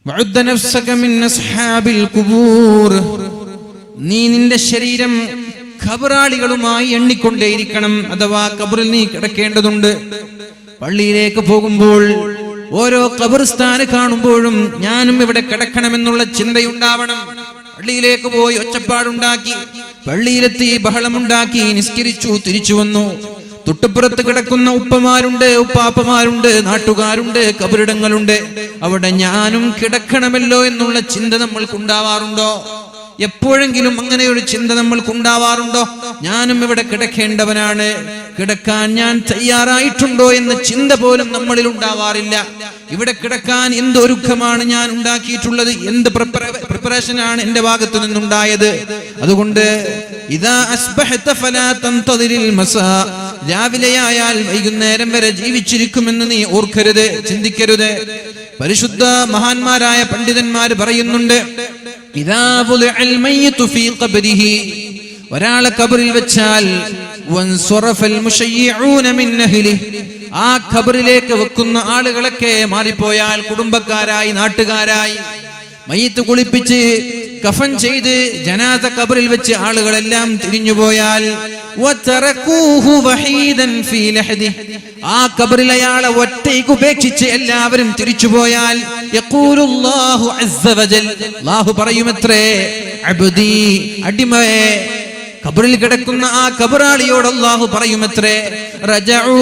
വഅദ്ദ നഫ്സക മിൻ അസ്ഹാബിൽ ഖുബൂർ. നീ നിന്റെ ശരീരം ഖബറാളികളുമായി എണ്ണിക്കൊണ്ടേയിരിക്കണം. അഥവാ ഖബറിൽ നീ കിടക്കേണ്ടതുണ്ട്. പള്ളിയിലേക്ക് പോകുമ്പോൾ ഓരോ ഖബർസ്ഥാന് കാണുമ്പോഴും ഞാനും ഇവിടെ കിടക്കണമെന്നുള്ള ചിന്തയുണ്ടാവണം. പള്ളിയിലേക്ക് പോയി ഒച്ചപ്പാടുണ്ടാക്കി, പള്ളിയിലെത്തി ബഹളമുണ്ടാക്കി, നിസ്കരിച്ചു, തിരിച്ചു വന്നു. തൊട്ടുപുറത്ത് കിടക്കുന്ന ഉപ്പമാരുണ്ട്, ഉപ്പാപ്പമാരുണ്ട്, നാട്ടുകാരുണ്ട്, കബറിടങ്ങളുണ്ട്. അവിടെ ഞാനും കിടക്കണമല്ലോ എന്നുള്ള ചിന്ത നമ്മൾക്കുണ്ടാവാറുണ്ടോ? എപ്പോഴെങ്കിലും അങ്ങനെ ഒരു ചിന്ത നമ്മൾക്കുണ്ടാവാറുണ്ടോ? ഞാനും ഇവിടെ കിടക്കേണ്ടവനാണ്, കിടക്കാൻ ഞാൻ തയ്യാറായിട്ടുണ്ടോ എന്ന ചിന്ത പോലും നമ്മളിൽ ഉണ്ടാവാറില്ല. ഇവിടെ കിടക്കാൻ എന്തൊരുക്കമാണ് ഞാൻ ഉണ്ടാക്കിയിട്ടുള്ളത്, എന്ത് പ്രിപ്പറേഷനാണ് എന്റെ ഭാഗത്തു നിന്നുണ്ടായത്. അതുകൊണ്ട് ഇദാ അസ്ബഹത ഫലാ തൻതദിരിൽ മസാ, രാവിലെയായാൽ വൈകുന്നേരം വരെ ജീവിച്ചിരിക്കുമെന്ന് നീ ഓർക്കരുത്, ചിന്തിക്കരുത്. പരിശുദ്ധ മഹാന്മാരായ പണ്ഡിതന്മാര് പറയുന്നുണ്ട്, ഇദാ വുദിഅൽ മയ്യിതു ഫീ ഖബ്രിഹി, ഒരാളെ ഖബറിൽ വെച്ചാൽ വൻസറഫൽ മുശയ്യിഊന മിൻ അഹ്ലിഹി, ആ ഖബറിലേക്ക് വെക്കുന്ന ആളുകളൊക്കെ മാറിപ്പോയാൽ, കുടുംബക്കാരായി, നാട്ടുകാരായി, മയ്യിത്ത് കുളിപ്പിച്ച് കഫൻ ചെയ്ത് ജനാസ ഖബറിൽ വെച്ച് ആളുകളെല്ലാം തിരിഞ്ഞുപോയാൽ, വതറകൂഹു വഹീദൻ ഫീ ലഹദിഹി, ആ ഖബറിൽ അയാളെ ഒറ്റയ്ക്ക് ഉപേക്ഷിച്ച് എല്ലാവരും തിരിച്ചുപോയാൽ, യഖൂലുല്ലാഹു അസ്സ വജൽ, അല്ലാഹു പറയുമത്രേ, അബ്ദി, അടിമയെ, ഖബറിൽ കിടക്കുന്ന ആ ഖബറാളിയോട് അല്ലാഹു പറയുമത്രേ, റജഊ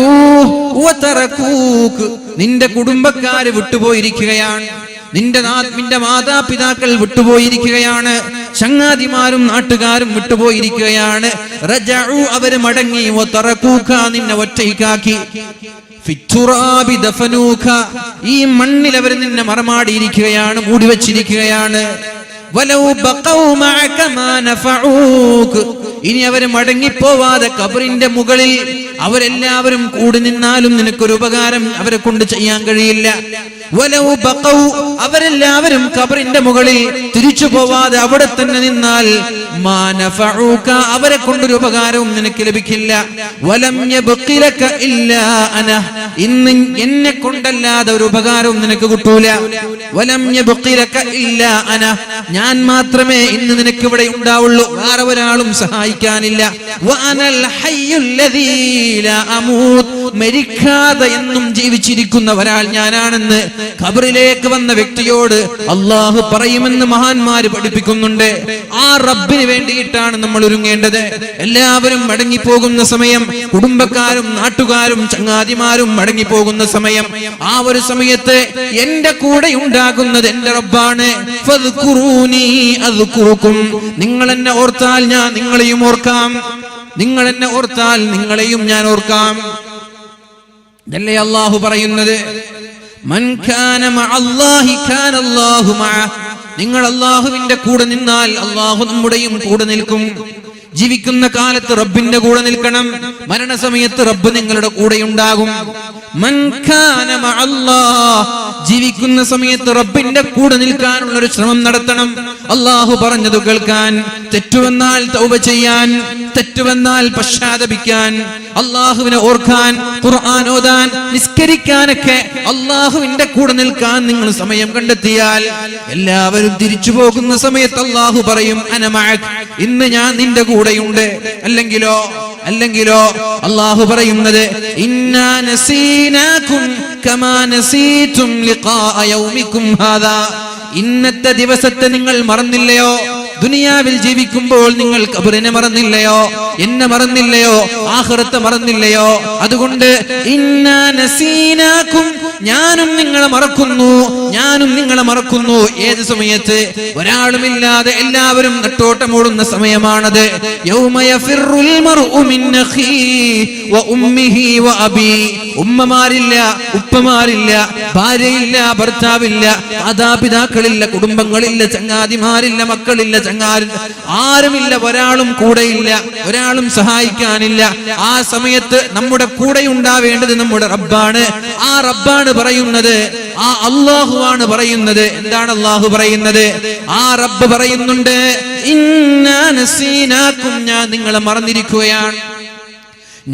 വതറകൂക്, നിന്റെ കുടുംബക്കാര് വിട്ടുപോയിരിക്കുകയാണ്, നിന്റെ മാതാപിതാക്കൾ വിട്ടുപോയിരിക്കുകയാണ്, ചങ്ങാതിമാരും നാട്ടുകാരും വിട്ടുപോയിരിക്കുകയാണ്. റജഉ, അവര് മടങ്ങി. വതറകൂക, നിന്നെ ഒറ്റയ്ക്കാക്കി. ഫിത്തുറാബി ദഫനൂക, ഈ മണ്ണിൽ അവർ നിന്നെ മറമാടിയിരിക്കുകയാണ്, മൂടിവെച്ചിരിക്കുകയാണ്. വലൗ ബഖൗ മഅക മാ നഫഊക, ഇനി അവർ മടങ്ങിപ്പോവാതെ ഖബറിന്റെ മുകളിൽ അവരെല്ലാവരും കൂടി നിന്നാലും നിനക്കൊരു ഉപകാരം അവരെ കൊണ്ട് ചെയ്യാൻ കഴിയില്ല. വലൗ ബഖൗ, അവരെല്ലാവരും ഖബറിന്റെ മുകളിൽ തിരിച്ചു പോവാതെ അവിടെ തന്നെ നിന്നാൽ, മാ നഫഊക, അവരെ കൊണ്ടൊരു ഉപകാരവും നിനക്ക് ലഭിക്കില്ല. വലം യബ്ഖി ലക ഇല്ലാ അന, ഇന്ന് എന്നെ കൊണ്ടല്ലാതെ ഒരു ഉപകാരവും നിനക്ക് കിട്ടൂല. വലം യബ്ഖി ലക ഇല്ലാ അന, ഞാൻ മാത്രമേ ഇന്ന് നിനക്ക് ഇവിടെ ഉണ്ടാവുള്ളൂ, വേറെ ഒരാളും സഹായിക്കാനില്ല. വഅനൽ ഹയ്യുൽ ലദീ ലാ അമൂത്, മരിക്കാതെ എന്നും ജീവിച്ചിരിക്കുന്ന ഒരാൾ ഞാനാണെന്ന് ഖബറിലേക്ക് വന്ന വ്യക്തിയോട് അല്ലാഹു പറയുമെന്ന് മഹാന്മാര് പഠിപ്പിക്കുന്നുണ്ട്. ആ റബ്ബിന് വേണ്ടിയിട്ടാണ് നമ്മൾ ഒരുങ്ങേണ്ടത്. എല്ലാവരും മടങ്ങിപ്പോകുന്ന സമയം, കുടുംബക്കാരും നാട്ടുകാരും ചങ്ങാതിമാരും മടങ്ങിപ്പോകുന്ന സമയം, ആ ഒരു സമയത്ത് എന്റെ കൂടെ ഉണ്ടാകുന്നത് എന്റെ റബ്ബാണ്. ഫദ്കുറൂനി അദ്കുറുക്കും, നിങ്ങൾ എന്നെ ഓർത്താൽ ഞാൻ നിങ്ങളെയും ഓർക്കാം, നിങ്ങൾ എന്നെ ഓർത്താൽ നിങ്ങളെയും ഞാൻ ഓർക്കാം. ഇതല്ലേ അല്ലാഹു പറയുന്നത്, മൻ കാന മഅല്ലാഹി കാന അല്ലാഹു മഅഹ്, നിങ്ങൾ അല്ലാഹുവിന്റെ കൂടെ നിന്നാൽ അല്ലാഹു നമ്മുടെയും കൂടെ നിൽക്കും. ജീവിക്കുന്ന കാലത്ത് റബ്ബിന്റെ കൂടെ നിൽക്കണം, മരണസമയത്ത് റബ്ബ് നിങ്ങളുടെ കൂടെ ഉണ്ടാകും. മൻ കാന മഅല്ലാഹ്, ജീവിക്കുന്ന സമയത്ത് റബ്ബിന്റെ കൂടെ നിൽക്കാനുള്ള ഒരു ശ്രമം നടത്തണം. അല്ലാഹു പറഞ്ഞത് കേൾക്കാൻ, തെറ്റുവന്നാൽ തൗബ ചെയ്യാൻ, തെറ്റുവന്നാൽ പശ്ചാത്തപിക്കാൻ, അല്ലാഹുവിനെ ഓർക്കാൻ, ഖുർആൻ ഓതാൻ, നിസ്കരിക്കാനൊക്കെ അല്ലാഹുവിന്റെ കൂടെ നിൽക്കാൻ നിങ്ങൾ സമയം കണ്ടെത്തിയാൽ, എല്ലാവരും തിരിച്ചു പോകുന്ന സമയത്ത് അല്ലാഹു പറയും, അന മഅക്, ഇന്ന് ഞാൻ നിന്റെ കൂടെയുണ്ട്. അല്ലെങ്കിലോ അല്ലാഹു പറയുന്നത്, ഇന്നാ നസീനാകും കമാ നസീതും ലിഖാഅ യൗമികും ഹാദാ, ഇന്നത്തെ ദിവസത്തെ നിങ്ങൾ മറന്നില്ലയോ? ദുനിയാവിൽ ജീവിക്കുമ്പോൾ നിങ്ങൾ ഖബറിനെ മറന്നില്ലയോ? എന്നെ മറന്നില്ലയോ? ആഖിറത്തെ മറന്നില്ലയോ? അതുകൊണ്ട് ഇന്നാ നസീനാകും, ഞാനും നിങ്ങളെ മറക്കുന്നു. ഏത് സമയത്ത്? ഒരാളുമില്ലാതെ എല്ലാവരും നെട്ടോട്ടമോടുന്ന സമയമാണത്. യൗമ യഫിറുൽ മർഉ മിൻ അഖീഹി വ ഉമ്മിഹി വ അബീ, ഉമ്മമാരില്ല, ഉപ്പമാരില്ല, ഭാര്യയില്ല, ഭർത്താവില്ല, മാതാപിതാക്കളില്ല, കുടുംബങ്ങളില്ല, ചങ്ങാതിമാരില്ല, മക്കളില്ല, ആരുമില്ല, ഒരാളും കൂടെയില്ല, ഒരാളും സഹായിക്കാനില്ല. ആ സമയത്ത് നമ്മുടെ കൂടെ ഉണ്ടാവേണ്ടത് നമ്മുടെ റബ്ബാണ്. ആ റബ്ബാണ് പറയുന്നത്, ആ അല്ലാഹുവാണ് പറയുന്നത്. എന്താണ് അല്ലാഹു പറയുന്നത്? ആ റബ്ബ് പറയുന്നുണ്ട്, ഇന്നാ നസീനാകും, ഞാൻ നിങ്ങളെ മറന്നിരിക്കുകയാണ്.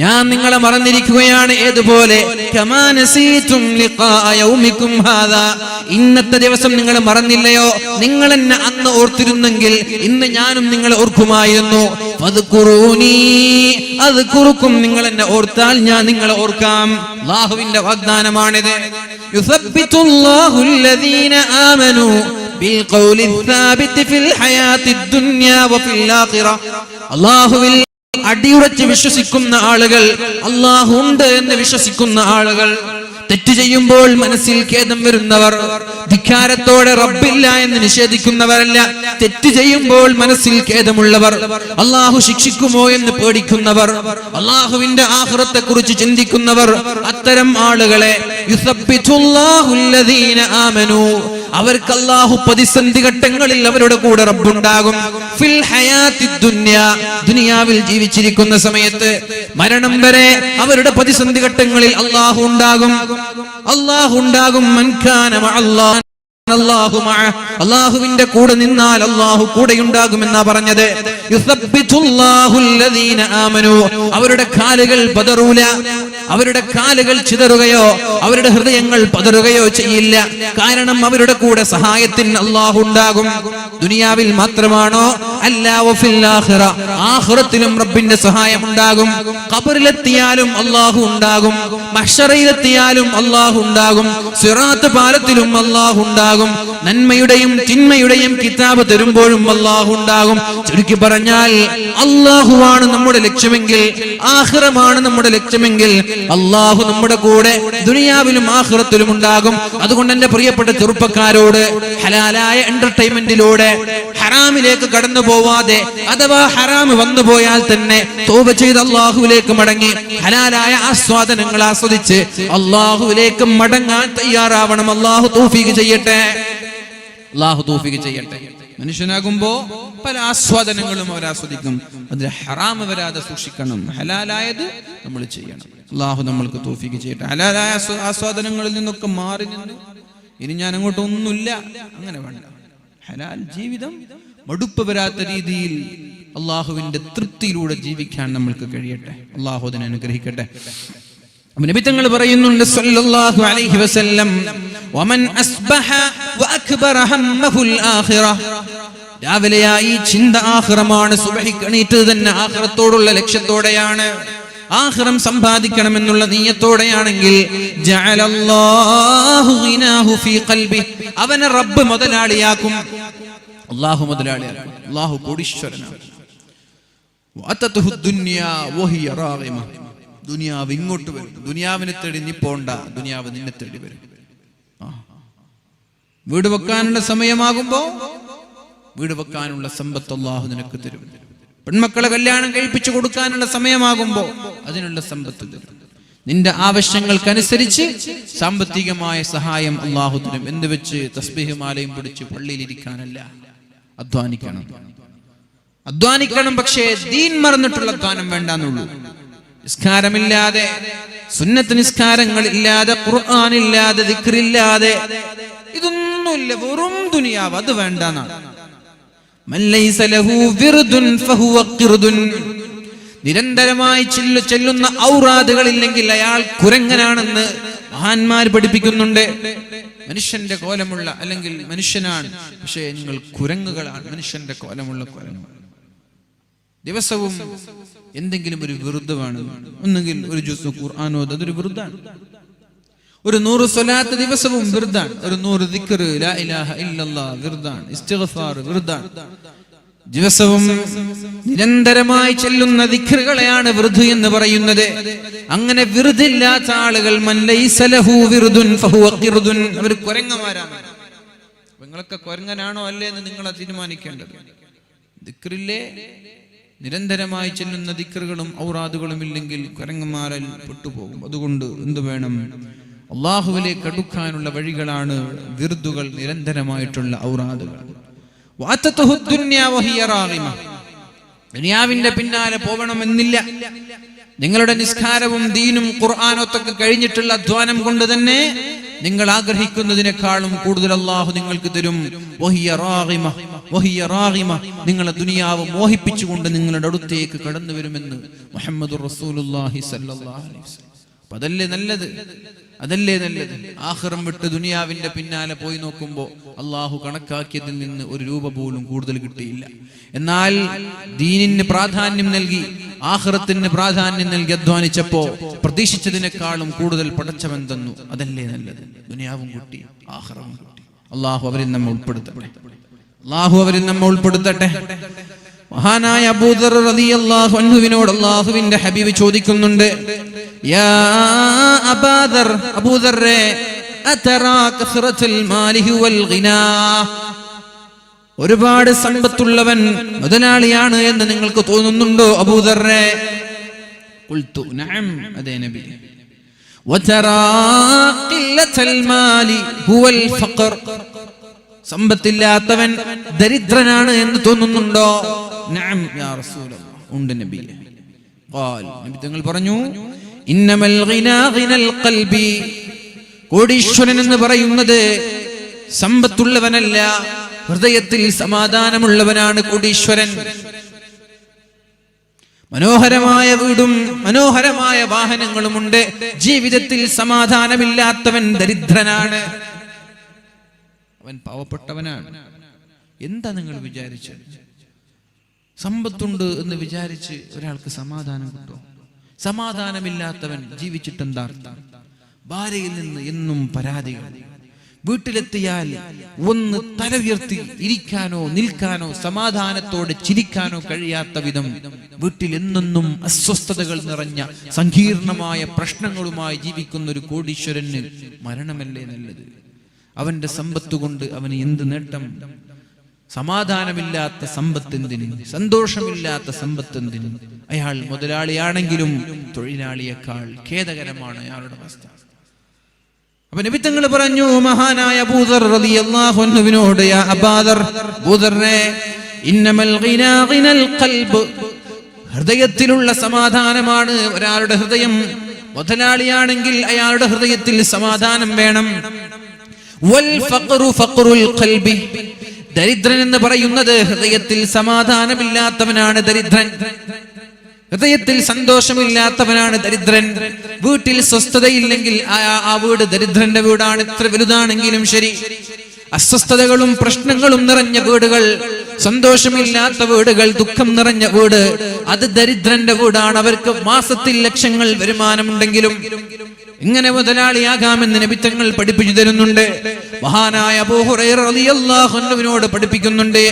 ഞാൻ നിങ്ങളെ മറന്നിരിക്കുകയാണ്. ഏതുപോലെ കമാ നസീതും ലിഖാഅ യൗമികും ഹാദാ, ഇന്നത്തെ ദിവസം നിങ്ങൾ മറന്നില്ലയോ? നിങ്ങൾ എന്നെ അന്ന് ഓർത്തിരുന്നെങ്കിൽ ഇന്ന് ഞാനും നിങ്ങളെ ഓർക്കുമായിരുന്നു. ഫദ്കുറൂനി അദ്കുറുക്കും, നിങ്ങൾ എന്നെ ഓർത്താൽ ഞാൻ നിങ്ങളെ ഓർക്കാം. അല്ലാഹുവിന്റെ വാഗ്ദാനമാണിത്. യുസബ്ബിതുല്ലാഹു അല്ലദീന ആമനൂ ബിൽ ഖൗലി സാബിതി ഫിൽ ഹയാത്തിദ് ദുനിയാ വഫിൽ ആഖിറ. അല്ലാഹുവിൽ അടിയുറച്ച് വിശ്വസിക്കുന്ന ആളുകൾ, അല്ലാഹു ഉണ്ട് എന്ന് വിശ്വസിക്കുന്ന ആളുകൾ, തെറ്റ് ചെയ്യുമ്പോൾ മനസ്സിൽ ഖേദം വരുന്നവർ, ധിക്കാരത്തോടെ റബ്ബില്ല എന്ന് നിഷേധിക്കുന്നവരല്ല, തെറ്റ് ചെയ്യുമ്പോൾ മനസ്സിൽ ഖേദമുള്ളവർ, അല്ലാഹു ശിക്ഷിക്കുമോ എന്ന് പേടിക്കുന്നവർ, അല്ലാഹുവിന്റെ ആഖിറത്തെ കുറിച്ച് ചിന്തിക്കുന്നവർ, അത്തരം ആളുകളെ യുസബ്ബിതുല്ലാഹു അല്ലദീന ആമനൂ, അവർക്ക് അല്ലാഹു പ്രതിസന്ധി ഘട്ടങ്ങളിൽ അവരുടെ കൂടെ റബ്ബുണ്ടാകും. ഫിൽ ഹയാത്തിദ് ദുനിയ, ദുനിയാവിൽ ജീവിച്ചിരിക്കുന്ന സമയത്ത് മരണം വരെ അവരുടെ പ്രതിസന്ധി ഘട്ടങ്ങളിൽ അല്ലാഹു ഉണ്ടാകും. അല്ലാഹു ഉണ്ടാകും. മൻ കാന മഅല്ലാഹ് അല്ലാഹു മഅ, അല്ലാഹുവിന്റെ കൂടെ നിന്നാൽ അല്ലാഹു കൂടെയുണ്ടാകുമെന്നാ പറഞ്ഞത്. യുസബ്ബിതുല്ലാഹു അല്ലദീന ആമനൂ, അവരുടെ കാലുകൾ പതറൂല, അവരുടെ കാലുകൾ ചിതറുകയോ അവരുടെ ഹൃദയങ്ങൾ പതറുകയോ ചെയ്യില്ല. കാരണം അവരുടെ കൂടെ സഹായത്തിന് അല്ലാഹു ഉണ്ടാകും. ദുനിയാവിൽ മാത്രമാണോ? അല്ല, വഫിൽ ആഖിറ, ആഖിറത്തിലും റബ്ബിന്റെ സഹായം ഉണ്ടാകും. ഖബറിലെത്തിയാലും അല്ലാഹു ഉണ്ടാകും, മഹ്ശറയിലെത്തിയാലും അല്ലാഹു ഉണ്ടാകും, സിറാത്ത് പാലത്തിലും അല്ലാഹു ഉണ്ടാകും, നന്മയുടെയും തിന്മയുടെയും കിതാബ് തരുമ്പോഴും അല്ലാഹു ഉണ്ടാകും. ചുരുക്കി പറഞ്ഞാൽ അല്ലാഹുവാണ് നമ്മുടെ ലക്ഷ്യമെങ്കിൽ, ആഖിറമാണ് നമ്മുടെ ലക്ഷ്യമെങ്കിൽ അല്ലാഹു നമ്മുടെ കൂടെ ദുനിയാവിലും ആഖിറത്തിലും ഉണ്ടാകും. അതുകൊണ്ട് എന്റെ പ്രിയപ്പെട്ട ചെറുപ്പക്കാരോട് ഹലാലായ എന്റർടൈൻമെന്റിലൂടെ ഹറാമിലേക്ക് കടന്നു പോവാതെ, അഥവാ ഹറാം വന്നു പോയാൽ തന്നെ തൗബ ചെയ്ത് അല്ലാഹുവിലേക്ക് മടങ്ങി ഹലാലായ ആസ്വാദനങ്ങൾ ആസ്വദിച്ച് അല്ലാഹുവിലേക്ക് മടങ്ങാൻ തയ്യാറാവണം. അല്ലാഹു തൗഫീഖ് ചെയ്യട്ടെ, അല്ലാഹു തൗഫീഖ് ചെയ്യട്ടെ. മനുഷ്യനാകുമ്പോ പല ആസ്വാദനങ്ങളും അവർ ആസ്വദിക്കും. അതിൽ ഹറാം വരാതെ സൂക്ഷിക്കണം, ഹലാലായത് നമ്മൾ ചെയ്യണം. അല്ലാഹു നമ്മൾക്ക് തൗഫീഖ് ചെയ്യട്ടെ. ഹലാലായ ആസ്വാദനങ്ങളിൽ നിന്നൊക്കെ മാറി നിന്ന് ഇനി ഞാൻ അങ്ങോട്ട് ഒന്നുമില്ല, അങ്ങനെ വേണ്ട. ഹലാൽ ജീവിതം മടുപ്പ് വരാത്ത രീതിയിൽ അല്ലാഹുവിന്റെ തൃപ്തിയിലൂടെ ജീവിക്കാൻ നമ്മൾക്ക് കഴിയട്ടെ. അല്ലാഹു അതിനെ അനുഗ്രഹിക്കട്ടെ. നബി തങ്ങൾ പറയുന്നുണ്ട് സല്ലല്ലാഹു അലൈഹി വസല്ലം, വമൻ അസ്ബഹ വഅക്ബറ ഹമ്മഹുൽ ആഖിറ, രാവിലെയായി ചിന്ത ആഖിറമാണ്, സുബ്ഹിക്ക് എണീറ്റത് തന്നെ ആഖിറത്തോടുള്ള ലക്ഷ്യത്തോടെയാണ്, ആഖിറം സമ്പാദിക്കണമെന്നുള്ള നിയ്യത്തോടെയാണെങ്കിൽ ജഅലല്ലാഹു ഗിനാഹു ഫീ ഖൽബി, അവനെ റബ്ബ് മുതലാളിയാക്കും. അല്ലാഹു മുതലാളിയാക്കും, അല്ലാഹു കോടീശ്വരനാണ്. വഅതതുഹു ദുനിയാ വഹിയ റാഗിമ, ദുനിയാവ് ഇങ്ങോട്ട് വരും. ദുനിയാവിനെ തേടി നീ പോണ്ട, ദുനിയാവ് നിന്നെ തേടി വരും. വീട് വെക്കാനുള്ള സമയമാകുമ്പോ വീട് വെക്കാനുള്ള സമ്പത്ത് അല്ലാഹു നിനക്ക് തരും. പെൺമക്കളെ കല്യാണം കഴിപ്പിച്ചു കൊടുക്കാനുള്ള സമയമാകുമ്പോ അതിനുള്ള സമ്പത്ത് തരും. നിന്റെ ആവശ്യങ്ങൾക്കനുസരിച്ച് സാമ്പത്തികമായ സഹായം അല്ലാഹു തരും. എന്ന് വെച്ച് തസ്ബീഹ് മാലയും പിടിച്ച് പള്ളിയിൽ ഇരിക്കാനല്ല, അധ്വാനിക്കണം, അധ്വാനിക്കണം. പക്ഷേ ദീൻ മറന്നിട്ടുള്ള അധ്വാനം വേണ്ടാന്നുള്ളൂ. നിസ്കാരമില്ലാതെ, സുന്നത്ത് നിസ്കാരങ്ങളില്ലാതെ, ഖുർആനില്ലാതെ, ദിക്റില്ലാതെ, ഇതൊന്നുമില്ല, വെറും ദുനിയാവ്, അത് വേണ്ടെന്നാണ്. മൻ ലൈസ ലഹു വിർദുൻ ഫഹുവ ഖിർദുൻ, നിരന്തരമായി ചെല്ലുന്ന ഔറാദുകളില്ലെങ്കിൽ അയാൾ കുരങ്ങനാണെന്ന് മഹാന്മാർ പഠിപ്പിക്കുന്നുണ്ട്. മനുഷ്യന്റെ കോലമുള്ള, അല്ലെങ്കിൽ മനുഷ്യനാണ്, പക്ഷേ നിങ്ങൾ കുരങ്ങുകളാണ്, മനുഷ്യന്റെ കോലമുള്ള കുരങ്ങുകൾ. ദിവസവും എന്തെങ്കിലും ഒരു വിറുദ് വേണം. ഒന്നുകിൽ ഒരു ജുസ് ഖുർആനോ, അതൊരു വിറുദാണ്. ഒരു 100 സ്വലാത്ത് ദിവസവും വിറുദാണ്. ഒരു 100 ദിക്ർ ലാ ഇലാഹ ഇല്ലല്ലാഹ് വിറുദാണ്. ഇസ്തിഗ്ഫാർ വിറുദാണ്. ദിവസവും നിരന്തരമായി ചെല്ലുന്ന ദിക്റുകളെയാണ് വിറുദ് എന്ന് പറയുന്നത്. അങ്ങനെ വിറുദില്ലാത്ത ആളുകൾ മൻ ലൈസ ലഹു വിറുദുൻ ഫഹുവ ഖിർദുൻ, അവർ കുരങ്ങന്മാരാണ്. നിങ്ങളൊക്കെ കുരങ്ങനാണോ അല്ലേ എന്ന് നിങ്ങൾ തീരുമാനിക്കേണ്ടത്. ദിക്റില്ലേ, നിരന്തരമായി ചെല്ലുന്ന ദിക്റുകളും ഔറാദുകളും ഇല്ലെങ്കിൽ കുരങ്ങന്മാരിൽ പെട്ടുപോകും. അതുകൊണ്ട് എന്ത് വേണം? അല്ലാഹുവിലേക്ക് അടുക്കാനുള്ള വഴികളാണ് വിർദുകൾ, നിരന്തരമായിട്ടുള്ള ഔറാദുകൾ. വഅതതുഹു ദുനിയാ വഹിയ റാഗിമ, ദുനിയാവിന്റെ പിന്നാലെ പോകണമെന്നില്ല. നിങ്ങളുടെ നിസ്കാരവും ദീനും ഖുർആനൊക്കെ കഴിഞ്ഞിട്ടുള്ള അധ്വാനം കൊണ്ട് തന്നെ നിങ്ങൾ ആഗ്രഹിക്കുന്നതിനേക്കാളും കൂടുതൽ അല്ലാഹു നിങ്ങൾക്ക് തരും. നിങ്ങളെ ദുനിയാവ് മോഹിപ്പിച്ചുകൊണ്ട് നിങ്ങളുടെ അടുത്തേക്ക് കടന്നു വരുമെന്ന് മുഹമ്മദുർ റസൂലുള്ളാഹി സ്വല്ലല്ലാഹു അലൈഹി വസല്ലം. അതല്ലേ നല്ലത്. ആഖിറം വിട്ട് ദുനിയാവിന്റെ പിന്നാലെ പോയി നോക്കുമ്പോൾ അള്ളാഹു കണക്കാക്കിയതിൽ നിന്ന് ഒരു രൂപ പോലും കൂടുതൽ കിട്ടിയില്ല. എന്നാൽ ദീനിന് പ്രാധാന്യം നൽകി, ആഖിറത്തിന് പ്രാധാന്യം നൽകി അധ്വാനിച്ചപ്പോ പ്രതീക്ഷിച്ചതിനേക്കാളും കൂടുതൽ പടച്ചവൻ തന്നു. അതല്ലേ നല്ലത്. ദുനിയാവും കിട്ടി, ആഖിറവും കിട്ടി. അള്ളാഹു അവരിൽ നമ്മെ ഉൾപ്പെടുത്തട്ടെ. മഹാനായ അബൂദർ റളിയല്ലാഹു അൻഹുവിനോട് അല്ലാഹുവിന്റെ ഹബീബ് ചോദിക്കുന്നുണ്ട്, യാ അബൂദർ, അബൂദർറേ, അതറാ കസ്റത്തുൽ മാലി വൽ ഗിനാ, ഒരുപാട് സമ്പത്തുള്ളവൻ മുതലാളിയാണ് എന്ന് നിങ്ങൾക്ക് തോന്നുന്നുണ്ടോ അബൂദർറേ? ഖുൽതു നഅം, അതേ നബി. വതറാ ഖില്ലത്തുൽ മാലി ഹുവൽ ഫഖർ, സമ്പത്തില്ലാത്തവൻ ദരിദ്രനാണ് എന്ന് തോന്നുന്നുണ്ടോ? നഅം യാ റസൂലല്ലാഹ്, ഉണ്ട് നബിയേ. ഖാൽ, നബി തങ്ങൾ പറഞ്ഞു, ഇന്നമൽ ഗിനാ ഗിനൽ ഖൽബി, കോടീശ്വരൻ എന്ന് പറയുന്നത് സമ്പത്തുള്ളവനല്ല, ഹൃദയത്തിൽ സമാധാനമുള്ളവനാണ് കോടീശ്വരൻ. മനോഹരമായ വീടും മനോഹരമായ വാഹനങ്ങളുമുണ്ട്, ജീവിതത്തിൽ സമാധാനമില്ലാത്തവൻ ദരിദ്രനാണ്, അവൻ പാവപ്പെട്ടവനാണ്. എന്താ നിങ്ങൾ വിചാരിച്ചത്? സമ്പത്തുണ്ട് എന്ന് വിചാരിച്ച് ഒരാൾക്ക് സമാധാനം കിട്ടും? സമാധാനമില്ലാത്തവൻ ജീവിച്ചിട്ടെന്താ അർത്ഥം? ഭാര്യയിൽ നിന്ന് എന്നും പരാതികൾ, വീട്ടിലെത്തിയാൽ ഒന്ന് തല ഉയർത്തി ഇരിക്കാനോ നിൽക്കാനോ സമാധാനത്തോടെ ചിരിക്കാനോ കഴിയാത്ത വിധം വീട്ടിൽ എന്നെന്നും അസ്വസ്ഥതകൾ നിറഞ്ഞ സങ്കീർണമായ പ്രശ്നങ്ങളുമായി ജീവിക്കുന്ന ഒരു കോടീശ്വരന് മരണമല്ലേ നല്ലത്? അവന്റെ സമ്പത്ത് കൊണ്ട് അവന് എന്ത് നേട്ടം? സമാധാനമില്ലാത്ത സമ്പത്തെന്തിന്? സന്തോഷമില്ലാത്ത സമ്പത്തെന്തിന്? അയാൾ മുതലാളിയാണെങ്കിലും തൊഴിലാളിയേക്കാൾ ഖേദകരമാണ് അയാളുടെ അവസ്ഥ. അപ്പൊ നബി തങ്ങൾ പറഞ്ഞു, മഹാനായ അബൂദർ റളിയല്ലാഹു അൻഹുവിനോട്, യാ അബൂദർ, അബൂദർറേ, ഇന്നമൽ ഗിനാ ഗിനൽ ഖൽബ്, ഹൃദയത്തിലുള്ള സമാധാനമാണ് ഒരാളുടെ ഹൃദയം. മുതലാളിയാണെങ്കിൽ അയാളുടെ ഹൃദയത്തിൽ സമാധാനം വേണം. വൽ ഫഖറു ഫഖറുൽ ഖൽബി, ദരിദ്രൻ എന്ന് പറയുന്നത് ഹൃദയത്തിൽ സമാധാനമില്ലാത്തവനാണ് ദരിദ്രൻ. ഹൃദയത്തിൽ സന്തോഷമില്ലാത്തവനാണ് ദരിദ്രൻ. വീട്ടിൽ സ്വസ്ഥതയില്ലെങ്കിൽ ആ വീട് ദരിദ്രന്റെ വീടാണ്, എത്ര വലുതാണെങ്കിലും ശരി. അസ്വസ്ഥതകളും പ്രശ്നങ്ങളും നിറഞ്ഞ വീടുകൾ, സന്തോഷമില്ലാത്ത വീടുകൾ, ദുഃഖം നിറഞ്ഞ വീട്, അത് ദരിദ്രന്റെ വീടാണ്. അവർക്ക് മാസത്തിൽ ലക്ഷങ്ങൾ വരുമാനമുണ്ടെങ്കിലും ഇങ്ങനെ മുതലാളിയാകാമെന്ന് നബി തങ്ങൾ പഠിപ്പിച്ചു തരുന്നുണ്ട്. മഹാനായ അബൂ ഹുറൈറ റളിയല്ലാഹു അൻഹുവിനോട് പഠിപ്പിക്കുന്നുണ്ട്,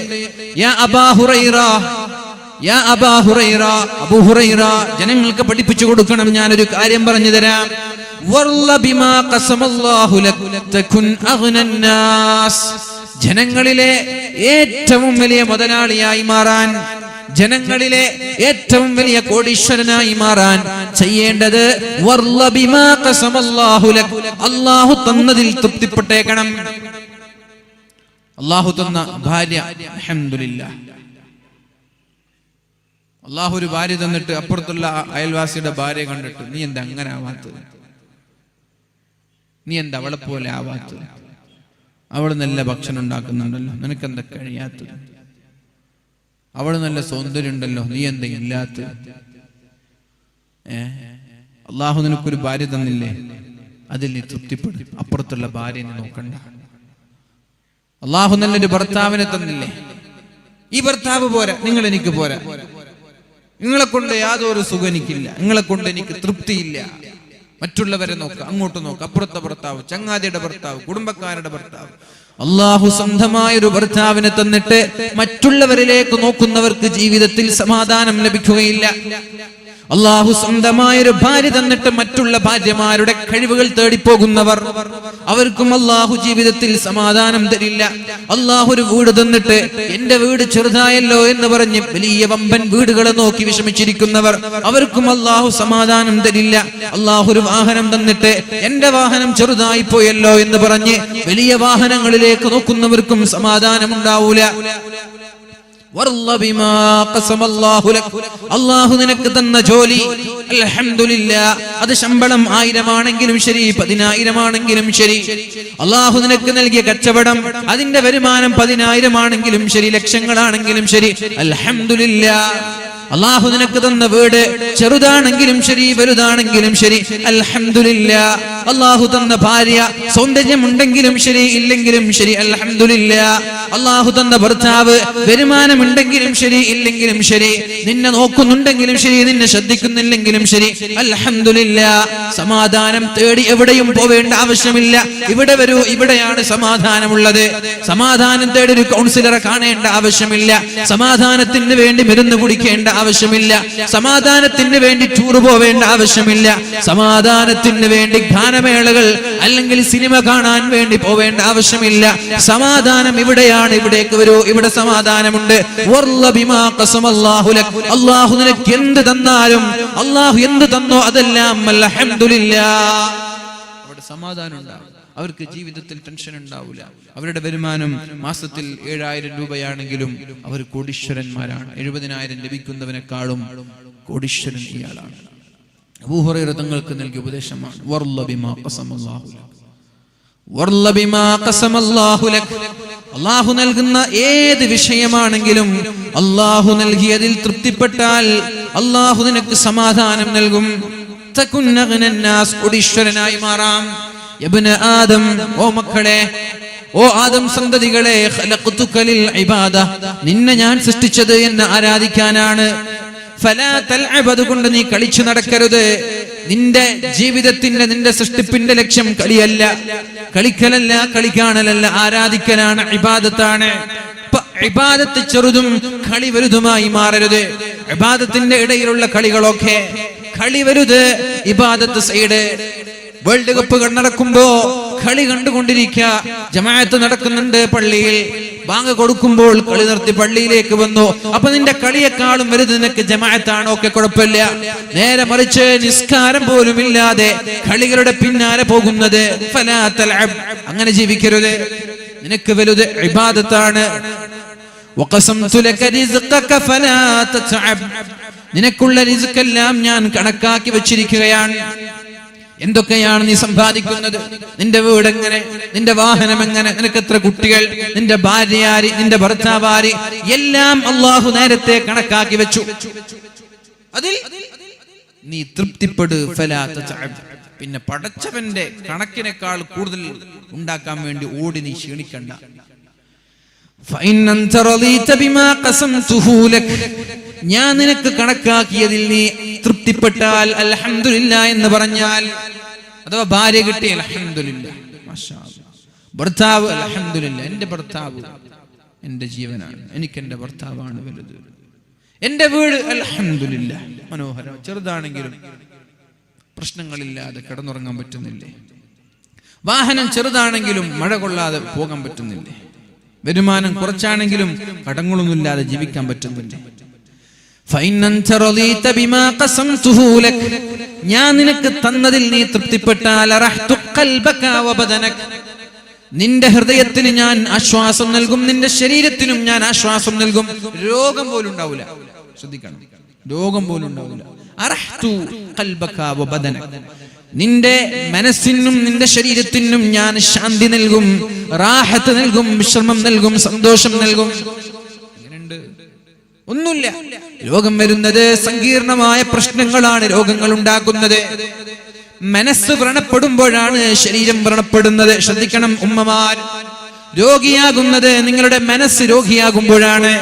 യാ അബാ ഹുറൈറ, യാ അബാ ഹുറൈറ, അബൂ ഹുറൈറ, ജനങ്ങൾക്ക് പഠിപ്പിച്ചു കൊടുക്കണം, ഞാനൊരു കാര്യം പറഞ്ഞു തരാം. വർള ബിമാ ഖസമല്ലാഹു ലക തകുൻ അഗ്നൻ നാസ്, ജനങ്ങളിലെ ഏറ്റവും വലിയ മുതലാളിയായി മാറാൻ, ജനങ്ങളിലെ ഏറ്റവും വലിയ കോടീശ്വരനായി മാറാൻ ചെയ്യേണ്ടത് വർള ബിമാ ഖസമല്ലാഹു ലക, അല്ലാഹു തന്നതിൽ തൃപ്തിപ്പെട്ടേക്കണം. അല്ലാഹു തന്ന ഭാര്യ, അൽഹംദുലില്ലാഹ്, അല്ലാഹു ഒരു ഭാര്യ തന്നിട്ട് അപ്പുറത്തുള്ള അയൽവാസിയുടെ ഭാര്യ കണ്ടിട്ട്, നീ എന്താ അങ്ങനെ ആവാത്തത്? നീ എന്താ അവളെ പോലെ ആവാത്തത്? അവള് നല്ല ഭക്ഷണം ഉണ്ടാക്കുന്നുണ്ടല്ലോ, നിനക്കെന്താ കഴിയാത്തത്? അവള് നല്ല സൗന്ദര്യം ഉണ്ടല്ലോ, നീ എന്താ ഇല്ലാത്തത്? അള്ളാഹു നിനക്കൊരു ഭാര്യ തന്നില്ലേ, അതിൽ നീ തൃപ്തിപ്പെടും. അപ്പുറത്തുള്ള ഭാര്യ നീ നോക്കണ്ട. അള്ളാഹു നല്ലൊരു ഭർത്താവിനെ തന്നില്ലേ, ഈ ഭർത്താവ് പോരാ, നിങ്ങൾ എനിക്ക് പോരാ, നിങ്ങളെ കൊണ്ട് യാതൊരു സുഖം എനിക്കില്ല, നിങ്ങളെ കൊണ്ട് എനിക്ക് തൃപ്തിയില്ല. മറ്റുള്ളവരെ നോക്ക, അങ്ങോട്ട് നോക്ക, അപ്പുറത്തെ ഭർത്താവ്, ചങ്ങാതിയുടെ ഭർത്താവ്, കുടുംബക്കാരുടെ ഭർത്താവ്. അള്ളാഹു സ്വന്തമായൊരു ഭർത്താവിനെ തന്നിട്ട് മറ്റുള്ളവരിലേക്ക് നോക്കുന്നവർക്ക് ജീവിതത്തിൽ സമാധാനം ലഭിക്കുകയില്ല. അള്ളാഹു സ്വന്തമായൊരു ഭാര്യ തന്നിട്ട് മറ്റുള്ള ഭാര്യമാരുടെ കഴിവുകൾ തേടിപ്പോകുന്നവർ, അവർക്കും അള്ളാഹു ജീവിതത്തിൽ സമാധാനം തരില്ല. അള്ളാഹു ഒരു വീട് തന്നിട്ട് എന്റെ വീട് ചെറുതായല്ലോ എന്ന് പറഞ്ഞ് വലിയ വമ്പൻ വീടുകളെ നോക്കി വിഷമിച്ചിരിക്കുന്നവർ, അവർക്കും അള്ളാഹു സമാധാനം തരില്ല. അള്ളാഹു ഒരു വാഹനം തന്നിട്ട് എന്റെ വാഹനം ചെറുതായി പോയല്ലോ എന്ന് പറഞ്ഞ് വലിയ വാഹനങ്ങളിലേക്ക് നോക്കുന്നവർക്കും സമാധാനം ഉണ്ടാവൂല. അല്ലാഹു നിനക്ക് തന്ന ജോലി അൽഹംദുലില്ലാഹ്, അത് ശമ്പളം 1000 ആണെങ്കിലും ശരി, 10000 ആണെങ്കിലും ശരി. അല്ലാഹു നിനക്ക് നൽകിയ കച്ചവടം, അതിന്റെ വരുമാനം 10000 ആണെങ്കിലും ശരി, ലക്ഷങ്ങളാണെങ്കിലും ശരി, അൽഹംദുലില്ലാഹ്. അല്ലാഹു നിനക്ക് തന്ന വീട് ചെറുതാണെങ്കിലും ശരി, വലുതാണെങ്കിലും ശരി, അൽഹംദുലില്ലാഹ്. അല്ലാഹു തന്ന ഭാര്യ സൗന്ദര്യമുണ്ടെങ്കിലും ശരി, ഇല്ലെങ്കിലും ശരി, അൽഹംദുലില്ലാഹ്. അല്ലാഹു തന്ന ഭർത്താവ് വരുമാനമുണ്ടെങ്കിലും ശരി, ഇല്ലെങ്കിലും ശരി, നിന്നെ നോക്കുന്നുണ്ടെങ്കിലും ശരി, നിന്നെ ശ്രദ്ധിക്കുന്നില്ലെങ്കിലും ശരി, അൽഹംദുലില്ലാഹ്. സമാധാനം തേടി എവിടെയും പോവേണ്ട ആവശ്യമില്ല. ഇവിടെ വരൂ, ഇവിടെയാണ് സമാധാനമുള്ളത്. സമാധാനം തേടി ഒരു കൗൺസിലറെ കാണേണ്ട ആവശ്യമില്ല. സമാധാനത്തിന് വേണ്ടി മരുന്ന് കുടിക്കേണ്ട ആവശ്യമില്ല. സമാധാനത്തിന് വേണ്ടി ടൂർ പോവേണ്ട ആവശ്യമില്ല. സമാധാനത്തിന് വേണ്ടി ഗാനമേളകൾ അല്ലെങ്കിൽ സിനിമ കാണാൻ വേണ്ടി പോവേണ്ട ആവശ്യമില്ല. സമാധാനം ഇവിടെയാണ്. ഇവിടേക്ക് വരൂ, ഇവിടെ സമാധാനമുണ്ട്. അല്ലാഹു നിനക്ക് എന്ത് തന്നാലും, അല്ലാഹു എന്ത് തന്നോ അതെല്ലാം അൽഹംദുലില്ലാഹ്. അവിടെ സമാധാനം ഉണ്ടാവും. അവർക്ക് ജീവിതത്തിൽ ടെൻഷൻ ഉണ്ടാവില്ല. അവരുടെ വരുമാനം മാസത്തിൽ 7000 രൂപയാണെങ്കിലും അവർ കോടീശ്വരന്മാരാണ്. 70,000 ലഭിക്കുന്നവനെക്കാളും കോടീശ്വരൻ ഇയാളാണ്. അബൂ ഹുറൈറ തങ്ങൾക്ക് നൽകിയ ഉപദേശമാണ് അല്ലാഹു നൽകുന്ന ഏത് വിഷയമാണെങ്കിലും അല്ലാഹു നൽകിയതിൽ തൃപ്തിപ്പെട്ടാൽ അല്ലാഹു നിനക്ക് സമാധാനം നൽകും. കോടീശ്വരനായി മാറാം. യബ്ന ആദം, ഓ മക്കളെ, ഓ ആദം സന്തതികളെ, ഖലഖതുക ലിൽ ഇബാദ, നിന്നെ ഞാൻ സൃഷ്ടിച്ചത് എന്നെ ആരാധിക്കാനാണ്. ഫലാ തൽഅബ്, അതുകൊണ്ട് നീ കളിച്ചു നടക്കരുത്. നിന്റെ ജീവിതത്തിന്റെ, നിന്റെ സൃഷ്ടിപ്പിന്റെ ലക്ഷ്യം കളിയല്ല, കളിക്കലല്ല, കളിക്കാണലല്ല, ആരാധിക്കലാണ്, ഇബാദത്താണ്. ഇബാദത്ത് ചെറുതും കളി വലുതുമായി മാറരുത്. ഇബാദത്തിന്റെ ഇടയിലുള്ള കളികളൊക്കെ കളി വലുത്, ഇബാദത്ത് സൈഡ്. വേൾഡ് കപ്പ് നടക്കുമ്പോ കളി കണ്ടുകൊണ്ടിരിക്കുക. ജമാഅത്ത് നടക്കുന്നുണ്ട് പള്ളിയിൽ, ബാങ്ക് കൊടുക്കുമ്പോൾ കളി നിർത്തി പള്ളിയിലേക്ക് വന്നു. അപ്പൊ നിന്റെ കളിയെക്കാളും വലുത് നിനക്ക് ജമാഅത്താണ്. ഒക്കെ കുഴപ്പമില്ല. നേരെ മറിച്ച് നിസ്കാരം പോലും ഇല്ലാതെ കളികളുടെ പിന്നാലെ പോകുന്നത്, ഫലാ തൽഅബ്, അങ്ങനെ ജീവിക്കരുത്. നിനക്ക് വലുത് ഇബാദത്താണ്. വഖസംതു ലക റിസ്ഖക ഫലാ തതഅബ്, നിനക്കുള്ള റിസ്ഖെല്ലാം ഞാൻ കണക്കാക്കി വെച്ചിരിക്കുകയാണ്. എന്തൊക്കെയാണ് നീ സമ്പാദിക്കുന്നത്, നിന്റെ വീട് എങ്ങനെ, നിന്റെ വാഹനം എങ്ങനെ, നിനക്ക് എത്ര കുട്ടികൾ, നിന്റെ ഭാര്യ ആര്, നിന്റെ ഭർത്താവ് ആര്, എല്ലാം അല്ലാഹു നേരത്തെ കണക്കാക്കി വെച്ചു. അതിൽ നീ തൃപ്തിപ്പെട്. ഫലാ തതഅബ്, പിന്നെ പടച്ചവന്റെ കണക്കിനേക്കാൾ കൂടുതൽ ഉണ്ടാക്കാൻ വേണ്ടി ഓടി നീ ക്ഷീണിക്കണ്ട. ഞാൻ നിനക്ക് കണക്കാക്കിയതിൽ നീ തൃപ്തിപ്പെട്ടാൽ അൽഹംദുലില്ലാഹ് എന്ന് പറഞ്ഞാൽ, അഥവാ ഭാര്യ കിട്ടി അൽഹംദുലില്ലാഹ്, മാഷാ അല്ലാഹ്, ഭർത്താവ് അൽഹംദുലില്ലാഹ്, എന്റെ ഭർത്താവ് എന്റെ ജീവനാണ്, എനിക്ക് എന്റെ ഭർത്താവാണ് വലുത്, എന്റെ വീട് അൽഹംദുലില്ലാഹ് മനോഹരം, ചെറുതാണെങ്കിലും പ്രശ്നങ്ങളില്ലാതെ കിടന്നുറങ്ങാൻ പറ്റുന്നില്ലേ, വാഹനം ചെറുതാണെങ്കിലും മഴ കൊള്ളാതെ പോകാൻ പറ്റുന്നില്ലേ, വരുമാനം കുറച്ചാണെങ്കിലും കടങ്ങളൊന്നുമില്ലാതെ ജീവിക്കാൻ പറ്റുന്നില്ലേ. ഞാൻ നിനക്ക് തന്നതിൽ നീ തൃപ്തിപ്പെട്ടാൽ നിന്റെ ഹൃദയത്തിന് ഞാൻ ആശ്വാസം നൽകും, നിന്റെ ശരീരത്തിനും ഞാൻ ആശ്വാസം നൽകും. രോഗം പോലും ഉണ്ടാവില്ല. ശ്രദ്ധിക്കണം, രോഗം പോലും ഉണ്ടാവില്ല. നിന്റെ മനസ്സിനും നിന്റെ ശരീരത്തിനും ഞാൻ ശാന്തി നൽകും, റാഹത്ത് നൽകും, വിശ്രമം നൽകും, സന്തോഷം നൽകും. ഒന്നുമില്ല. രോഗം വരുന്നത് സങ്കീർണമായ പ്രശ്നങ്ങളാണ് രോഗങ്ങൾ ഉണ്ടാക്കുന്നത്. മനസ്സ് വ്രണപ്പെടുമ്പോഴാണ് ശരീരം വ്രണപ്പെടുന്നത്. ശ്രദ്ധിക്കണം ഉമ്മമാർ, രോഗിയാകുന്നത് നിങ്ങളുടെ മനസ്സ് രോഗിയാകുമ്പോഴാണ്.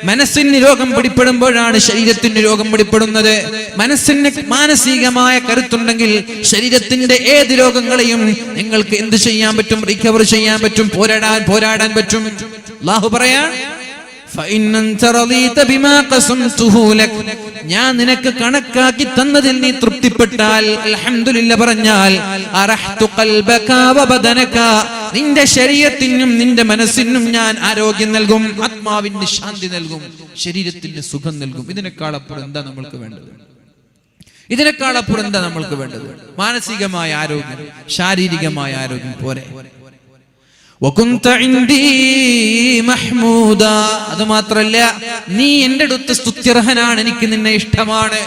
മനസ്സിന് രോഗം പിടിപ്പെടുമ്പോഴാണ് ശരീരത്തിന് രോഗം പിടിപ്പെടുന്നത്. മനസ്സിന് മാനസികമായ കരുത്തുണ്ടെങ്കിൽ ശരീരത്തിന്റെ ഏത് രോഗങ്ങളെയും നിങ്ങൾക്ക് എന്ത് ചെയ്യാൻ പറ്റും? റിക്കവർ ചെയ്യാൻ പറ്റും, പോരാടാൻ പറ്റും. അല്ലാഹു പറയാ, ഞാൻ നിനക്ക് കണക്കാക്കി തന്നതിൽ നീ തൃപ്തിപ്പെട്ടാൽ അൽഹംദുലില്ലാഹ് പറഞ്ഞാൽ നിന്റെ ശരീരത്തിനും നിന്റെ മനസ്സിനും ഞാൻ ആരോഗ്യം നൽകും, ആത്മാവിന് ശാന്തി നൽകും, ശരീരത്തിന് സുഖം നൽകും. ഇതിനേക്കാളപ്പുറം എന്താ നമ്മൾക്ക് വേണ്ടത്? ഇതിനേക്കാളപ്പുറം എന്താ നമ്മൾക്ക് വേണ്ടത്? മാനസികമായ ആരോഗ്യം, ശാരീരികമായ ആരോഗ്യം പോരെ. وكنت عندي മഹ്മൂദ. അത് മാത്രല്ല, നീ എൻ്റെ അടുത്ത് സ്തുത്യർഹനാണ്, എനിക്ക് നിന്നെ ഇഷ്ടമാണ്.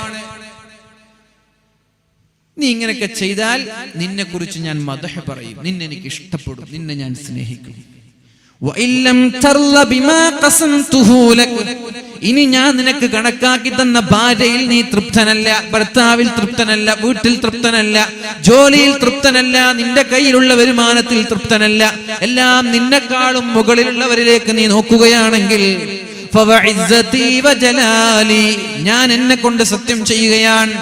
നീ ഇങ്ങനെയൊക്കെ ചെയ്താൽ നിന്നെ കുറിച്ച് ഞാൻ മദ്ഹ് പറയും, നിന്നെ എനിക്ക് ഇഷ്ടപ്പെടും, നിന്നെ ഞാൻ സ്നേഹിക്കും. ഇനി ഞാൻ നിനക്ക് കണക്കാക്കി തന്ന ഭാര്യയിൽ നീ തൃപ്തനല്ല, ഭർത്താവിൽ തൃപ്തനല്ല, വീട്ടിൽ തൃപ്തനല്ല, ജോലിയിൽ തൃപ്തനല്ല, നിന്റെ കയ്യിലുള്ള വരുമാനത്തിൽ തൃപ്തനല്ല, എല്ലാം നിന്നെക്കാളും മുകളിലുള്ളവരിലേക്ക് നീ നോക്കുകയാണെങ്കിൽ ഞാൻ എന്നെ കൊണ്ട് സത്യം ചെയ്യുകയാണ്,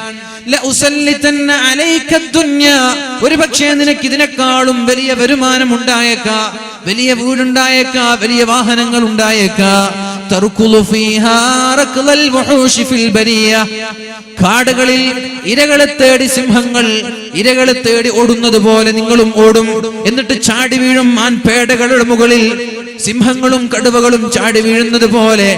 ഒരു പക്ഷേ നിനക്ക് ഇതിനേക്കാളും വലിയ വരുമാനം ഉണ്ടായേക്കാ, വലിയ വീടുണ്ടായേക്കാ, വലിയ വാഹനങ്ങൾ ഉണ്ടായേക്കാ. കാടുകളിൽ ഇരകളെ തേടി സിംഹങ്ങൾ ഇരകളെ തേടി ഓടുന്നത് പോലെ നിങ്ങളും ഓടും. എന്നിട്ട് ചാടി വീഴും മാൻപേടകളുടെ മുകളിൽ. സിംഹങ്ങളും കടുവകളും ചാടി വീഴുന്നത് പോലെ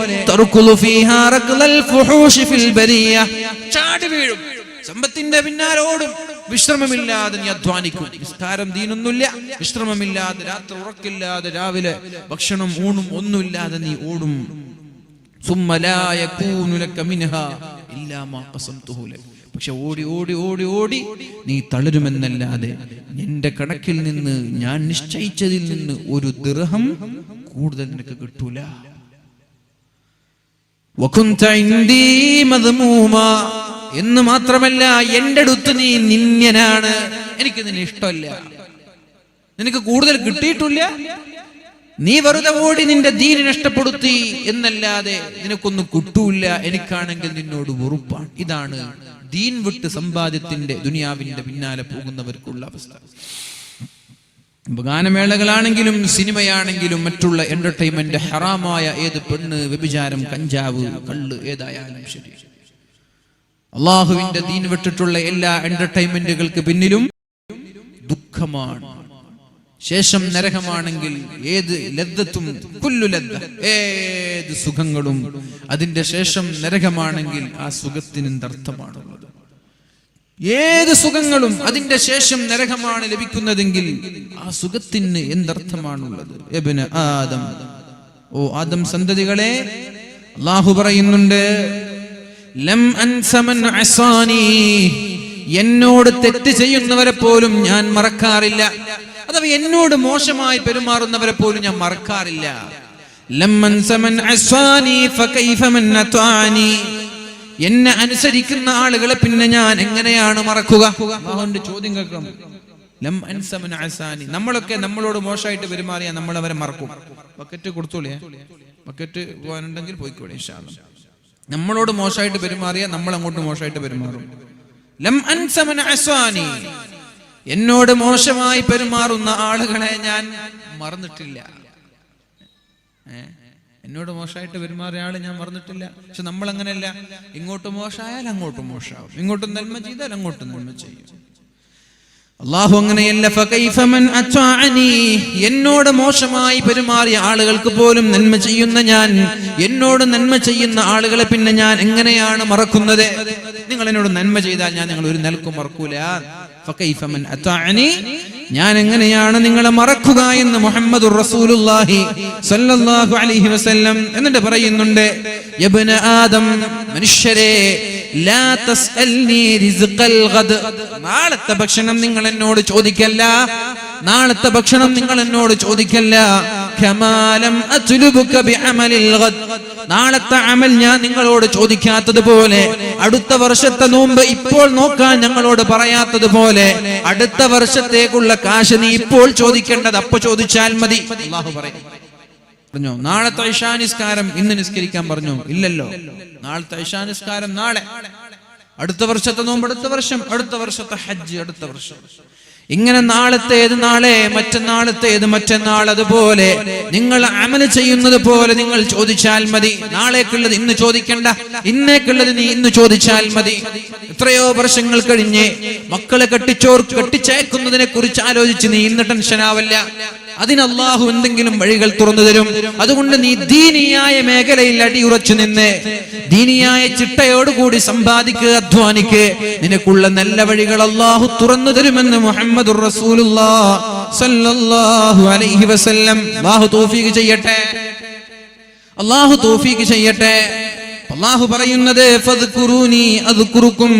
ചാടി വീഴും, സമ്പത്തിന്റെ പിന്നാലെ ഓടും, വിശ്രമമില്ലാതെ നീ അധ്വാനിക്കും. നിസ്കാരം ദീനൊന്നുമില്ല, വിശ്രമമില്ലാതെ, രാത്രി ഉറക്കില്ലാതെ, രാവിലെ ഭക്ഷണം ഊണും ഒന്നുമില്ലാതെ നീ ഓടും. പക്ഷെ ഓടി ഓടി ഓടി ഓടി നീ തളരുമെന്നല്ലാതെ എന്റെ കണക്കിൽ നിന്ന്, ഞാൻ നിശ്ചയിച്ചതിൽ നിന്ന് ഒരു ദിർഹം കൂടുതൽ നിനക്ക് കിട്ടൂല. എന്ന് മാത്രമല്ല, എന്റെ അടുത്ത് നീ നിന്ദ്യനാണ്, എനിക്ക് നിന്നെ ഇഷ്ടമല്ല, നിനക്ക് കൂടുതൽ കിട്ടിയിട്ടില്ല, നീ വെറുതെ ഓടി നിന്റെ ദീൻ നഷ്ടപ്പെടുത്തി എന്നല്ലാതെ നിനക്കൊന്നും കിട്ടൂല, എനിക്കാണെങ്കിൽ നിന്നോട് വെറുപ്പാണ്. ഇതാണ് ദീൻ വിട്ട് സമ്പാദ്യത്തിന്റെ, ദുനിയാവിന്റെ പിന്നാലെ പോകുന്നവർക്കുള്ള അവസ്ഥ. ഗാനമേളകളാണെങ്കിലും സിനിമയാണെങ്കിലും മറ്റുള്ള എന്റർടൈൻമെന്റ്, ഹറാമായ ഏത് പെണ്ണ്, വ്യഭിചാരം, കഞ്ചാവ്, കള്ള്, ഏതായാലും ശരി, അള്ളാഹുവിന്റെ ദീൻ വിട്ടിട്ടുള്ള എല്ലാ എന്റർടൈൻമെന്റുകൾക്ക് പിന്നിലും ദുഃഖമാണ്. ശേഷം നരകമാണെങ്കിൽ ഏത് ലദ്ദത്തും കുല്ലു ലദ്ദ, ഏത് സുഖങ്ങളും അതിന്റെ ശേഷം നരകമാണെങ്കിൽ ആ സുഖത്തിന് എന്തർത്ഥമാണുള്ളത്? ഏത് സുഖങ്ങളും അതിന്റെ ശേഷം നരകമാണ് ലഭിക്കുന്നതെങ്കിൽ ആ സുഖത്തിന് എന്തർത്ഥമാണുള്ളത്? ഇബ്നു ആദം, ഓ ആദം സന്തതികളെ, അല്ലാഹു പറയുന്നുണ്ട്, ലം അൻസമൻ അസാനി, എന്നോട് തെറ്റ് ചെയ്യുന്നവരെ പോലും ഞാൻ മറക്കാറില്ല, അഥവാ എന്നോട് മോശമായി പെരുമാറുന്നവരെ പോലും ഞാൻ മറക്കാറില്ല. ലം അൻസമൻ അസാനി ഫകൈഫ മൻ അത്വാനി, എന്നെ അനുസരിക്കുന്ന ആളുകളെ പിന്നെ ഞാൻ എങ്ങനെയാണ് മറക്കുക? അല്ലാഹുവിന്റെ ചോദ്യം കേൾക്കണം. ലം അൻസമൻ അസാനി, നമ്മളൊക്കെ നമ്മളോട് മോശമായിട്ട് പെരുമാറിയാൽ നമ്മൾ അവരെ മറക്കും. ബക്കറ്റ് കൊടുത്തോളിയേ, ബക്കറ്റ് പോകാനുണ്ടെങ്കിൽ പോയിക്കോളെ ഇൻഷാ അല്ലാഹ്. നമ്മളോട് മോശമായിട്ട് പെരുമാറിയാൽ നമ്മൾ അങ്ങോട്ട് മോശമായിട്ട് പെരുമാറും. ലം അൻസമൻ അസാനി, എന്നോട് മോശമായി പെരുമാറുന്ന ആളുകളെ ഞാൻ മറന്നിട്ടില്ല. എന്നോട് മോശമായിട്ട് പെരുമാറിയ ആള് ഞാൻ മറന്നിട്ടില്ല. പക്ഷെ നമ്മൾ അങ്ങനെയല്ല, ഇങ്ങോട്ട് മോശമായാൽ അങ്ങോട്ടും മോശമാവും, ഇങ്ങോട്ടും നന്മ ചെയ്താൽ അങ്ങോട്ടും നന്മ ചെയ്യും. അല്ലാഹു അങ്ങനെയല്ല. ഫകൈഫ മൻ അത്വാഅനി, എന്നോട് മോശമായി പെരുമാറിയ ആളുകൾക്ക് പോലും നന്മ ചെയ്യുന്ന ഞാൻ, എന്നോട് നന്മ ചെയ്യുന്ന ആളുകളെ പിന്നെ ഞാൻ എങ്ങനെയാണ് മറക്കുന്നത്? നിങ്ങൾ എന്നോട് നന്മ ചെയ്താൽ ഞാൻ നിങ്ങൾ ഒരു നിലക്കും മറക്കൂല. ഫകൈഫ മൻ അത്വാഅനി, ഞാൻ എങ്ങനെയാണ് നിങ്ങളെ മറക്കുക എന്ന് മുഹമ്മദുർ റസൂലുള്ളാഹി സ്വല്ലല്ലാഹു അലൈഹി വസല്ലം എന്നിട്ട് പറയുന്നുണ്ട്, യബ്ന ആദം, മനുഷ്യരെ, ലാ തസ്അൽനി റിസ്ഖൽ ഗദ്, നാളത്തെ ഭക്ഷണം നിങ്ങൾ എന്നോട് ചോദിക്കല്ല, നാളത്തെ ഭക്ഷണം നിങ്ങൾ എന്നോട് ചോദിക്കല്ല. കമാലം അത്ലുബുക ബിഅമലിൽ ഗദ്, നാളത്തെ അമൽ ഞാൻ നിങ്ങളോട് ചോദിക്കാത്തതുപോലെ, അടുത്ത വർഷത്തെ നോമ്പ് ഇപ്പോൾ നോക്കാൻ ഞങ്ങളോട് പറയാത്തതുപോലെ, അടുത്ത വർഷത്തേക്കുള്ള കാശ് നീ ഇപ്പോൾ ചോദിക്കേണ്ടത് അപ്പൊ ചോദിച്ചാൽ മതി. അല്ലാഹു പറഞ്ഞോ, നാളത്തെ ഇശാ നിസ്കാരം ഇന്ന് നിസ്കരിക്കാൻ പറഞ്ഞോ? ഇല്ലല്ലോ. നാളത്തെ ഇശാ നിസ്കാരം നാളെ, അടുത്ത വർഷത്തെ നോമ്പ് അടുത്ത വർഷം, അടുത്ത വർഷത്തെ ഹജ്ജ് അടുത്ത വർഷം, ഇങ്ങനെ നാളത്തേത് നാളെ, മറ്റന്നാളത്തേത് മറ്റന്നാൾ. അതുപോലെ നിങ്ങൾ അമല് ചെയ്യുന്നത് പോലെ നിങ്ങൾ ചോദിച്ചാൽ മതി. നാളേക്കുള്ളത് ഇന്ന് ചോദിക്കണ്ട, ഇന്നേക്കുള്ളത് നീ ഇന്ന് ചോദിച്ചാൽ മതി. എത്രയോ വർഷങ്ങൾ കഴിഞ്ഞ് മക്കളെ കെട്ടിച്ചേക്കുന്നതിനെ കുറിച്ച് ആലോചിച്ച് നീ ഇന്ന് ടെൻഷനാവല്ല. അതിന് അല്ലാഹു എന്തെങ്കിലും വഴികൾ തുറന്നു തരും. അതുകൊണ്ട് നീ ദീനിയായ മേഖലയിൽ അടിയുറച്ചു നിന്ന് ദീനിയായ ചിട്ടയോടുകൂടി സമ്പാദിക്കുക, അധ്വാനിക്കുക. നിനക്കുള്ള നല്ല വഴികൾ അല്ലാഹു തുറന്നു തരുമെന്ന് മുഹമ്മദുർ റസൂലുള്ളാഹി സല്ലല്ലാഹു അലൈഹി വസല്ലം. അല്ലാഹു തൗഫീഖ് ചെയ്യട്ടെ, അല്ലാഹു തൗഫീഖ് ചെയ്യട്ടെ. അല്ലാഹു പറയുന്നത് ഫദ്കുറൂനി അദ്കുറുക്കും,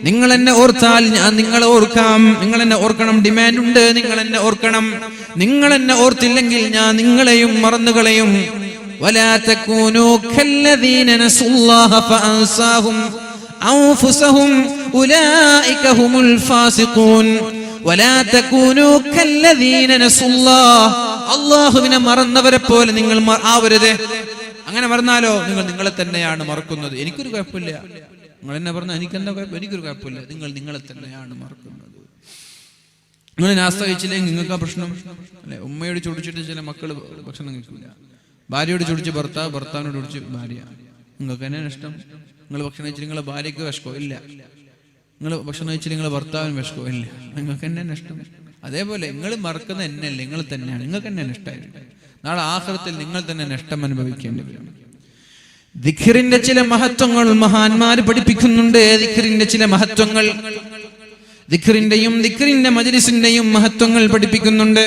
നിങ്ങൾ എന്നെ ഓർത്താൽ ഞാൻ നിങ്ങളെ ഓർക്കാം. നിങ്ങൾ എന്നെ ഓർക്കണം, ഡിമാൻഡ് ഉണ്ട്, നിങ്ങൾ എന്നെ ഓർക്കണം. നിങ്ങൾ എന്നെ ഓർത്തില്ലെങ്കിൽ ഞാൻ നിങ്ങളെയും മറന്നുകളയും. വലാ തകൂനൂ കല്ലദീന നസുല്ലാഹ ഫഅൻസാഹും അൻഫുസഹും ഉലൈക ഹുമുൽ ഫാസിഖൂൻ. വലാ തകൂനൂ കല്ലദീന നസുല്ലാഹ, അല്ലാഹുവിനെ മറന്നവരെ പോലെ നിങ്ങൾ ആവരുത്. അങ്ങനെ മറന്നാലോ നിങ്ങൾ നിങ്ങളെ തന്നെയാണ് മറക്കുന്നത്. എനിക്കൊരു കുഴപ്പമില്ല, നിങ്ങൾ എന്നെ പറഞ്ഞാൽ എനിക്കെന്താ കുഴപ്പം? എനിക്കൊരു കുഴപ്പമില്ല. നിങ്ങൾ നിങ്ങളെ തന്നെയാണ് മറക്കുന്നത്. നിങ്ങൾ നാസ്ത കഴിച്ചില്ലെങ്കിൽ നിങ്ങൾക്ക് ആ പ്രശ്നം അല്ലെ? ഉമ്മയോട് ചോദിച്ചിട്ട് ചില മക്കൾ ഭക്ഷണം കഴിക്കില്ല, ഭാര്യയോട് ചോദിച്ച് ഭർത്താവ്, ഭർത്താവിനോട് ചോദിച്ച് ഭാര്യ. നിങ്ങൾക്ക് തന്നെ നഷ്ടം. നിങ്ങൾ ഭക്ഷണം കഴിച്ചിട്ട് നിങ്ങളെ ഭാര്യയ്ക്ക് വിഷക്കോ ഇല്ല, നിങ്ങൾ ഭക്ഷണം കഴിച്ചിട്ട് നിങ്ങളെ ഭർത്താവിന് വിഷക്കോ ഇല്ല, നിങ്ങൾക്ക് തന്നെ നഷ്ടം. അതേപോലെ നിങ്ങൾ മറക്കുന്ന എന്നല്ല, നിങ്ങൾ തന്നെയാണ്, നിങ്ങൾക്ക് തന്നെ നഷ്ടമായിട്ട് നാളെ ആഖിറത്തിൽ നിങ്ങൾ തന്നെ നഷ്ടം അനുഭവിക്കേണ്ടി വരും. ദിക്റിന്റെ ചില മഹത്വങ്ങൾ മഹാന്മാര് പഠിപ്പിക്കുന്നുണ്ട്. ദിക്റിന്റെ ചില മഹത്വങ്ങൾ, ദിക്റിന്റെയും ദിക്റിന്റെ മജ്ലിസിന്റെയും മഹത്വങ്ങൾ പഠിപ്പിക്കുന്നുണ്ട്.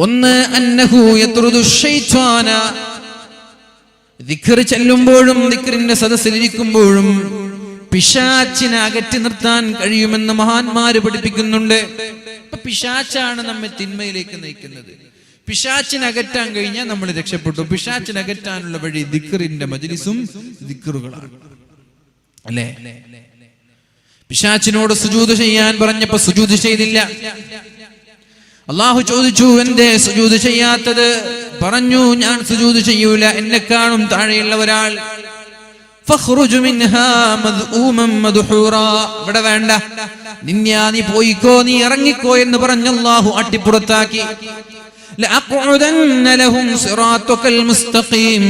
ഒന്ന്, അന്നഹു യത്റുദു ശൈത്വാന, ദിക്ർ ചെല്ലുമ്പോഴും ദിക്റിന്റെ സദസ്സിലിരിക്കുമ്പോഴും പിശാചിനെ അകറ്റി നിർത്താൻ കഴിയുമെന്ന് മഹാന്മാര് പഠിപ്പിക്കുന്നുണ്ട്. അപ്പൊ പിശാചാണ് നമ്മെ തിന്മയിലേക്ക് നയിക്കുന്നത്. പിശാചിനകറ്റാൻ കഴിഞ്ഞാൽ നമ്മൾ രക്ഷപ്പെട്ടു. പിശാചിനകറ്റാനുള്ള വഴി ദിക്റിന്റെ മജ്ലിസും ദിക്റുകളാണ്, അല്ലേ? പിശാചിനോട് സുജൂദ് ചെയ്യാൻ പറഞ്ഞപ്പോ സുജൂദ് ചെയ്തില്ല. അള്ളാഹു ചോദിച്ചു, എന്തേ സുജൂദ് ചെയ്യാത്തത്? പറഞ്ഞു, ഞാൻ സുജൂദ് ചെയ്യൂല, എന്നെക്കാളും താഴെയുള്ള ഒരാൾ. ഫഖ്റുജ് മിൻഹാ മദ്ഊമൻ മദ്ഹൂറാ, ഇവിടെ വേണ്ട, നീ പോയിക്കോ, നീ ഇറങ്ങിക്കോ എന്ന് പറഞ്ഞ് അള്ളാഹു അട്ടിപ്പുറത്താക്കി. لأقعدن لهم صراطك المستقيم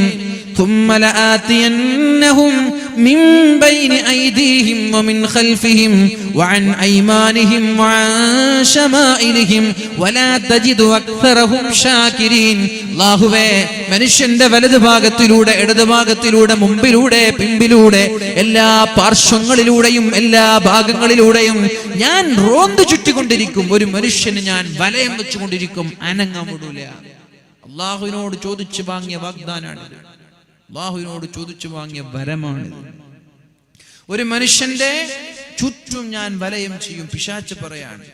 ثم لآتينهم من بين أيديهم ومن خلفهم وعن أيمانهم وعن شمائلهم ولا تجد أكثرهم شاكرين. അല്ലാഹുവേ, മനുഷ്യന്റെ വലതു ഭാഗത്തിലൂടെ, ഇടതു ഭാഗത്തിലൂടെ, മുമ്പിലൂടെ, പിമ്പിലൂടെ, എല്ലാ പാർശ്വങ്ങളിലൂടെയും എല്ലാ ഭാഗങ്ങളിലൂടെയും ഞാൻ റോന്ത് ചുറ്റിക്കൊണ്ടിരിക്കും. ഒരു മനുഷ്യന് ഞാൻ വലയം വെച്ചുകൊണ്ടിരിക്കും, അനങ്ങാമുടൂല. അള്ളാഹുവിനോട് ചോദിച്ചു വാങ്ങിയ വാഗ്ദാനാണിത്, അള്ളാഹുവിനോട് ചോദിച്ചു വാങ്ങിയ വരമാണിത്. ഒരു മനുഷ്യന്റെ ചുറ്റും ഞാൻ വലയം ചെയ്യും. പിശാച് പറയാണ്,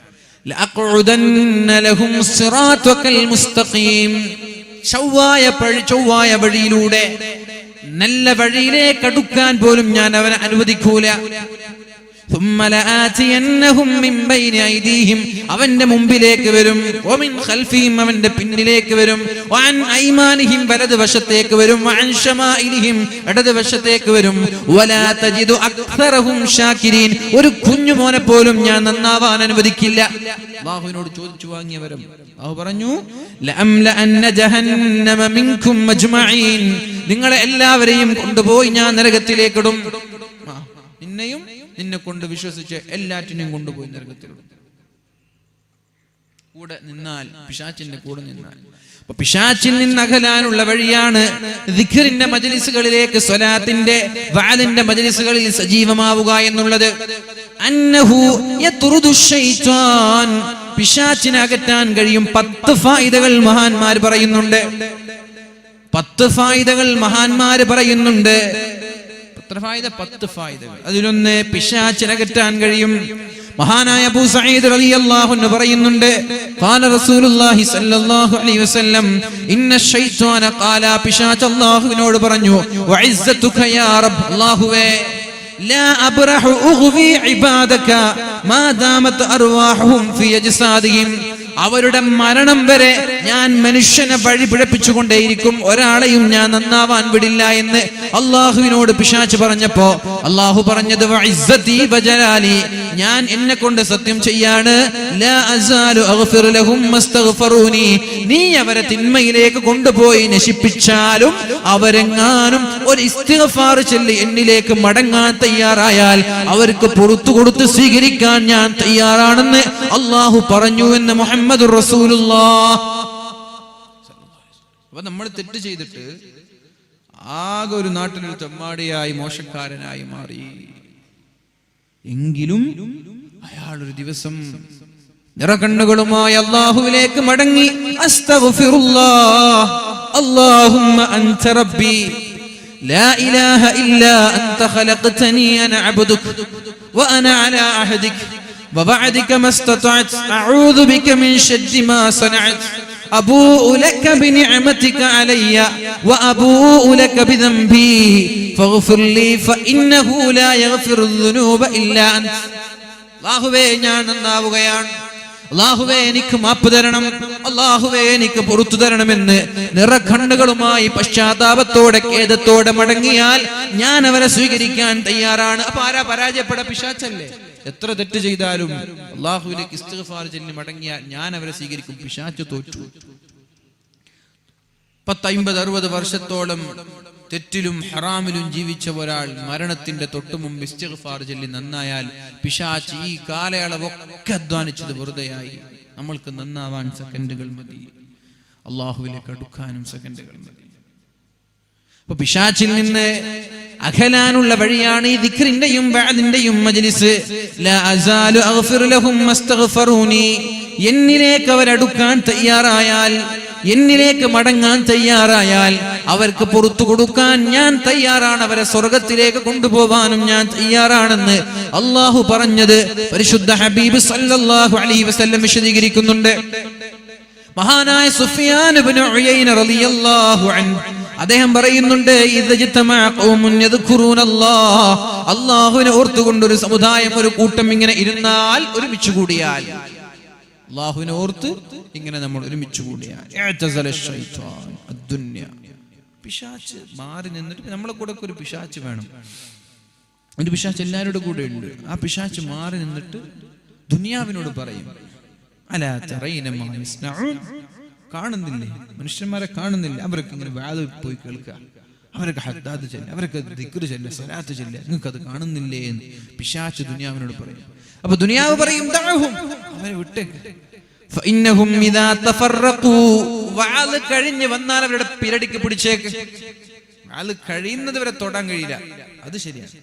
ലഅഖഉദന്ന ലഹും സിറാത്തകൽ മുസ്തഖീം, ചൊവ്വായ വഴിയിലൂടെ, നല്ല വഴിയിലേക്ക് അടുക്കാൻ പോലും ഞാൻ അവനെ അനുവദിക്കൂല. ثم لآتينهم من بين أيديهم, അവന്റെ മുമ്പിലേക്ക് വരും, ومن خلفهم, അവന്റെ പിന്നിലേക്ക് വരും, وعن أيمانهم, വലതു വശത്തേക്ക് വരും, وعن شمائلهم, ഇടതു വശത്തേക്ക് വരും, ولا تجد أكثرهم شاكرين, ഒരു കുഞ്ഞു മോനെ പോലും ഞാൻ നന്നാവാൻ അനുവദിക്കില്ല. അല്ലാഹുവിനോട് ചോദിച്ചു വാങ്ങിയവരും അല്ലാഹു പറഞ്ഞു, ലഅംലഅന്ന ജഹന്നമ മിൻകും അജ്മഈൻ, നിങ്ങളെ എല്ലാവരെയും കൊണ്ടുപോയി ഞാൻ നരകത്തിലേക്കിടും. നിന്നെയും നിന്നെ കൊണ്ട് വിശ്വസിച്ച് എല്ലാറ്റിനെയും കൊണ്ടുപോയി നരകത്തിലിടും. കൂടെ നിന്നാൽ, പിശാചിന്റെ കൂടെ നിന്നാൽ. അപ്പൊ പിശാചിൽ നിന്ന് അകലാനുള്ള വഴിയാണ് ദിക്റിന്റെ മജ്ലിസുകളിലേക്ക്, സ്വലാത്തിന്റെ വഅദിന്റെ മജ്ലിസുകളിൽ സജീവമാവുക എന്നുള്ളത്. അന്നഹു യത്റുദു ശൈത്വാൻ, പിശാചിനെ അകറ്റാൻ കഴിയും. 10 ഫായിദകൾ മഹാന്മാർ പറയുന്നുണ്ട്. 10 ഫായിദകൾ മഹാന്മാർ പറയുന്നുണ്ട്. 10 ഫായിദകൾ. അതിലൊന്ന്, പിശാചിനെ അകറ്റാൻ കഴിയും. മഹാനായ അബൂ സഈദ് റളിയല്ലാഹു അൻഹു പറയുന്നുണ്ട്, ഖാല റസൂലുള്ളാഹി സ്വല്ലല്ലാഹു അലൈഹി വസല്ലം, ഇന്ന ശൈത്വാന ഖാല, പിശാച് അല്ലാഹുവിനോട് പറഞ്ഞു, വഇസ്സതുക യാ റബ്ബ്, അല്ലാഹുവേ, ലാ അബ്റഹു ഉഗ്വി ഇബാദക മാ ദാമത് അർവാഹും ഫീ അജ്സാദിഹിം, അവരുടെ മരണം വരെ ഞാൻ മനുഷ്യനെ വഴി പിഴപ്പിച്ചുകൊണ്ടേയിരിക്കും, ഒരാളെയും ഞാൻ നന്നാവാൻ വിടില്ല എന്ന് അള്ളാഹുവിനോട് പിശാച് പറഞ്ഞപ്പോ അള്ളാഹു പറഞ്ഞത്, വഇസ്സതി വജലാലി, ഞാൻ എന്നെ കൊണ്ട് സത്യം ചെയ്യാണ്, ലാ അസാലു അഗ്ഫിർ ലഹും മസ്തഗ്ഫറൂനി, നീ അവരെ തിന്മയിലേക്ക് കൊണ്ടുപോയി നശിപ്പിച്ചാലും അവരെങ്ങാനും ഒരു ഇസ്തിഗ്ഫാർ ചൊല്ലി എന്നിലേക്ക് മടങ്ങാൻ തയ്യാറായാൽ അവർക്ക് പുറത്തു കൊടുത്ത് സ്വീകരിക്കാൻ ഞാൻ തയ്യാറാണെന്ന് അള്ളാഹു പറഞ്ഞു എന്ന് മുഹമ്മദുർ റസൂലുള്ളാഹ്. അപ്പൊ നമ്മൾ തെറ്റ് ചെയ്തിട്ട് ആകെ ഒരു നാട്ടിലൊരു തെമ്മാടിയായി, മോശക്കാരനായി മാറി. എങ്കിലും അയാൾ ഒരു ദിവസം നിറകണ്ണുകളുമായി അല്ലാഹുവിലേക്ക് മടങ്ങി അസ്തഗ്ഫിറുല്ലാഹ് അല്ലാഹുമ്മ അൻത റബ്ബി ലാ ഇലാഹ ഇല്ലാ അൻത ഖലഖ്തനി അന അബ്ദുക വഅന അലാ അഹദിക വവഅദിക മസ്തതഅത് അഊദു ബിക മിൻ ശർരി മാ സനഅത് അബൂഉ ലക ബിനിഅമതിക അലയ്യ വഅബൂഉ ലക ബിദംബി ഫഗ്ഫിർ ലീ ഫഇന്നഹു ലാ യഗ്ഫിറുദ് ദുനൂബ ഇല്ലാ അൻത. അല്ലാഹുവേ, ഞാൻ നന്നാവുകയാണ്, അല്ലാഹുവേ എനിക്ക് മാപ്പ് തരണം, അല്ലാഹുവേ എനിക്ക് പുറത്തു തരണമെന്ന് നിറകണ്ണുകളുമായി പശ്ചാത്താപത്തോടെ ഖേദത്തോടെ മടങ്ങിയാൽ ഞാൻ അവരെ സ്വീകരിക്കാൻ തയ്യാറാണ്. അപ്പൊ ആരാ പരാജയപ്പെട? പിശാചല്ലേ. എത്ര തെറ്റ് ചെയ്താലും അല്ലാഹുവിലേക്ക് ഇസ്തിഗ്ഫാർ ചൊല്ലി മടങ്ങിയാൽ ഞാൻ അവരെ സ്വീകരിക്കും. പിശാച് തോറ്റു. 50-60 വർഷത്തോളം തെറ്റിലും ഹറാമിലും ജീവിച്ച ഒരാൾ മരണത്തിന്റെ തൊട്ടു മുമ്പ് ഇസ്തിഗ്ഫാർ ചൊല്ലി നന്നായാൽ പിശാച് ഈ കാലയളവൊക്കെ അധ്വാനിച്ചത് വെറുതെയായി. നമ്മൾക്ക് നന്നാവാൻ സെക്കൻഡുകൾ മതി, അല്ലാഹുവിലേക്ക് അടുക്കാനും സെക്കൻഡുകൾ മതി. അപ്പൊ പിശാചിൽ നിന്ന് അകലാനുള്ള വഴിയാണ് ഈ ദിക്റിന്റെയും വഅദിന്റെയും മജ്ലിസ്. ലാ അസാലു അഗ്ഫിറു ലഹും മസ്തഗ്ഫറൂനി. എന്നിലേക്ക് അവരടുക്കാൻ തയ്യാറായാൽ, എന്നിലേക്ക് മടങ്ങാൻ തയ്യാറായാൽ അവർക്ക് പുറത്തു കൊടുക്കാൻ ഞാൻ തയ്യാറാണ്, അവരെ സ്വർഗത്തിലേക്ക് കൊണ്ടുപോകാനും ഞാൻ തയ്യാറാണെന്ന് അല്ലാഹു പറഞ്ഞത് പരിശുദ്ധ ഹബീബ് സല്ലല്ലാഹു അലൈഹി വസല്ലം വിശദീകരിക്കുന്നുണ്ട്. മഹാനായ സുഫിയാൻ ഇബ്നു ഉയൈന റളിയല്ലാഹു അൻഹു അദ്ദേഹം പറയുന്നുണ്ട്, അല്ലാഹുവിനെ ഓർത്തുകൊണ്ട് ഒരു സമുദായം, ഒരു കൂട്ടം ഇങ്ങനെ ഇരുന്നാൽ, ഒരുമിച്ച് കൂടിയാൽ, അല്ലാഹുവിനെ ഓർത്ത് ഇങ്ങനെ നമ്മൾ ഒരുമിച്ച് കൂടിയാൽ, പിശാച് മാറി നിന്നിട്ട് നമ്മളെ കൂടെ ഒരു പിശാച് വേണം. ഒരു പിശാച് എല്ലാവരുടെ കൂടെ ഉണ്ട്. ആ പിശാച് മാറി നിന്നിട്ട് ദുനിയാവിനോട് പറയും, അലാ തറൈന മാ യസ്നഊൻ, കാണുന്നില്ലേ, മനുഷ്യന്മാരെ കാണുന്നില്ല, അവരൊക്കെ ഇങ്ങനെ വാദം പോയി കേൾക്കുക, അവരൊക്കെ ഹദ്ദാദ് ചെല്ലുക, അവരൊക്കെ ദിക്ർ ചെല്ലുക, സ്വലാത്ത് ചെല്ലുക, നിങ്ങൾക്ക് അത് കാണുന്നില്ലേ എന്ന് പിശാച് ദുനിയാവിനോട് പറയും. അപ്പൊ ദുനിയാവ് പറയും, ദഅഹും, അവരെ വിട്ടേക്ക്. ഫഇന്നഹും ഇദാ തഫറഖൂ, വാള് കഴിഞ്ഞ് വന്നാൽ അവരുടെ പിരടിക്ക് പിടിച്ചേക്ക്. വാള് കഴിയുന്നത് വരെ തൊടാൻ കഴിയില്ല, അത് ശരിയാണ്.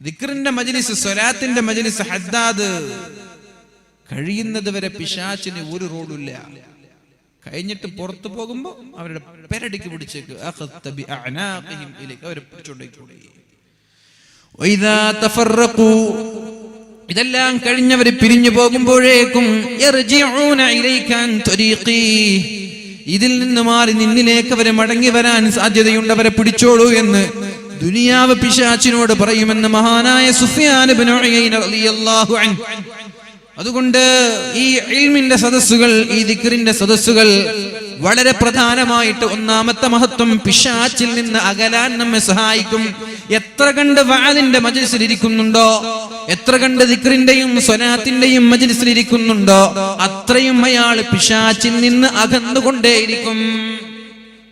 ദിക്റിന്റെ മജ്ലിസ്, സ്വലാത്തിന്റെ മജ്ലിസ്, ഹദ്ദാദ് കഴിയുന്നത് വരെ പിശാചിന് ഒരു റോഡില്ല. കഴിഞ്ഞിട്ട് പുറത്തു പോകുമ്പോ അവരുടെ പെരടിക്ക് പിടിച്ചേക്ക്, അവരെ പിടിച്ചോണ്ടേക്ക്. ഇതെല്ലാം കഴിഞ്ഞവര് പിരിഞ്ഞു പോകുമ്പോഴേക്കും ഇതിൽ നിന്ന് മാറി നിന്നിലേക്ക് അവരെ മടങ്ങി വരാൻ സാധ്യതയുണ്ട്, അവരെ പിടിച്ചോളൂ എന്ന് ദുനിയാവ് പിശാചിനോട് പറയുമെന്ന് മഹാനായ സുഫിയാൻ ഇബ്നു ഉയൈന റളിയല്ലാഹു അൻഹു. അതുകൊണ്ട് ഈ ഇൽമിന്റെ സദസ്സുകൾ, ഈ ദിക്റിന്റെ സദസ്സുകൾ വളരെ പ്രധാനമായിട്ട്, ഒന്നാമത്തെ മഹത്വം പിശാചിൽ നിന്ന് അകലാൻ നമ്മെ സഹായിക്കും. എത്ര കണ്ട് വഅദിന്റെ മജ്ലിസിൽ ഇരിക്കുന്നുണ്ടോ, എത്ര കണ്ട് ദിക്റിന്റെയും സ്വലാത്തിന്റെയും മജ്ലിസിൽ ഇരിക്കുന്നുണ്ടോ, അത്രയും അയാൾ പിശാചിൽ നിന്ന് അകന്നുകൊണ്ടേയിരിക്കും.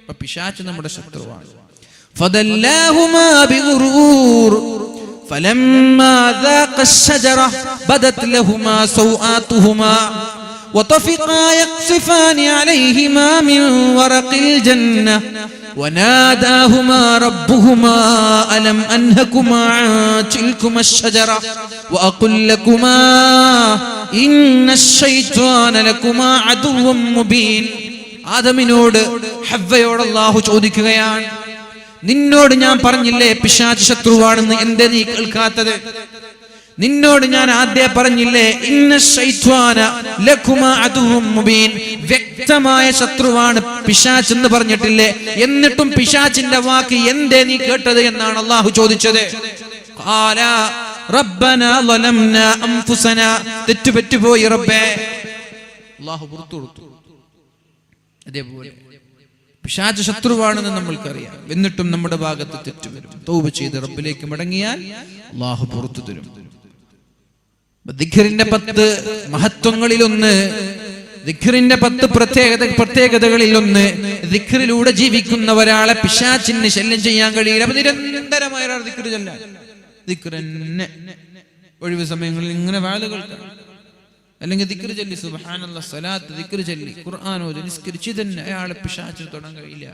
അപ്പൊ പിശാച് നമ്മുടെ ശത്രുവാണ്. ഫദല്ലാഹുമാ ബിഗുറൂർ فلما ذاق الشجرة بدت لهما سوآتهما وطفقا يقصفان عليهما من ورق الجنة وناداهما ربهما ألم أنهكما عن تلكما الشجرة وأقل لكما إن الشيطان لكما عدو مبين. ആദമിനോട് ഹവ്വയോട് അല്ലാഹു ചോദിക്കുകയാണ്, നിന്നോട് ഞാൻ പറഞ്ഞില്ലേ പിശാച് ശത്രുവാണെന്ന്, എന്തേ നീ കേൾക്കാത്തത്? നിന്നോട് ഞാൻ ആദ്യം പറഞ്ഞില്ലേ ഇന്ന ശൈത്വാന ലകുമാ അദുവ്വും മുബീൻ, വ്യക്തമായ ശത്രുവാണ് പിശാച് എന്ന് പറഞ്ഞിട്ടില്ലേ? എന്നിട്ടും പിശാചിന്റെ വാക്ക് എന്തേ നീ കേട്ടത് എന്നാണ് അല്ലാഹു ചോദിച്ചത്. ഖാല റബ്ബനാ ളലംനാ അൻഫുസനാ, തെറ്റുപറ്റുപോയി റബ്ബേ. അല്ലാഹു പുറത്തു കൊടുത്തു. അതേപോലെ പിശാച് ശത്രുവാണെന്ന് നമ്മൾക്കറിയാം, എന്നിട്ടും നമ്മുടെ ഭാഗത്ത് തെറ്റുവരും. തൗബ ചെയ്ത് റബ്ബിലേക്ക് മടങ്ങിയാൽ അല്ലാഹു പുറത്തു തരും. ദിക്റിന്റെ 10 മഹത്വങ്ങളിലൊന്ന്, ദിക്റിന്റെ 10 പ്രത്യേകതകളിലൊന്ന്, ദിക്റിലൂടെ ജീവിക്കുന്ന ഒരാളെ പിശാചിന് ശല്യം ചെയ്യാൻ കഴിയില്ല. അപ്പൊ നിരന്തരമായ ഒരാൾ ദിക്ർ ചൊല്ലാൻ, ദിക്ർ തന്നെ ഒഴിവ് സമയങ്ങളിൽ ഇങ്ങനെ വാളുകൾ, അല്ലെങ്കിൽ ദിക്ർ ചൊല്ലി സുബ്ഹാനല്ലാഹ്, സ്വലാത്ത്, ദിക്ർ ചൊല്ലി, ഖുർആൻ ഓതി, നിസ്കരിച്ച്, തന്നെ അയാളെ പിശാചിന് തൊടാൻ കഴിയില്ല.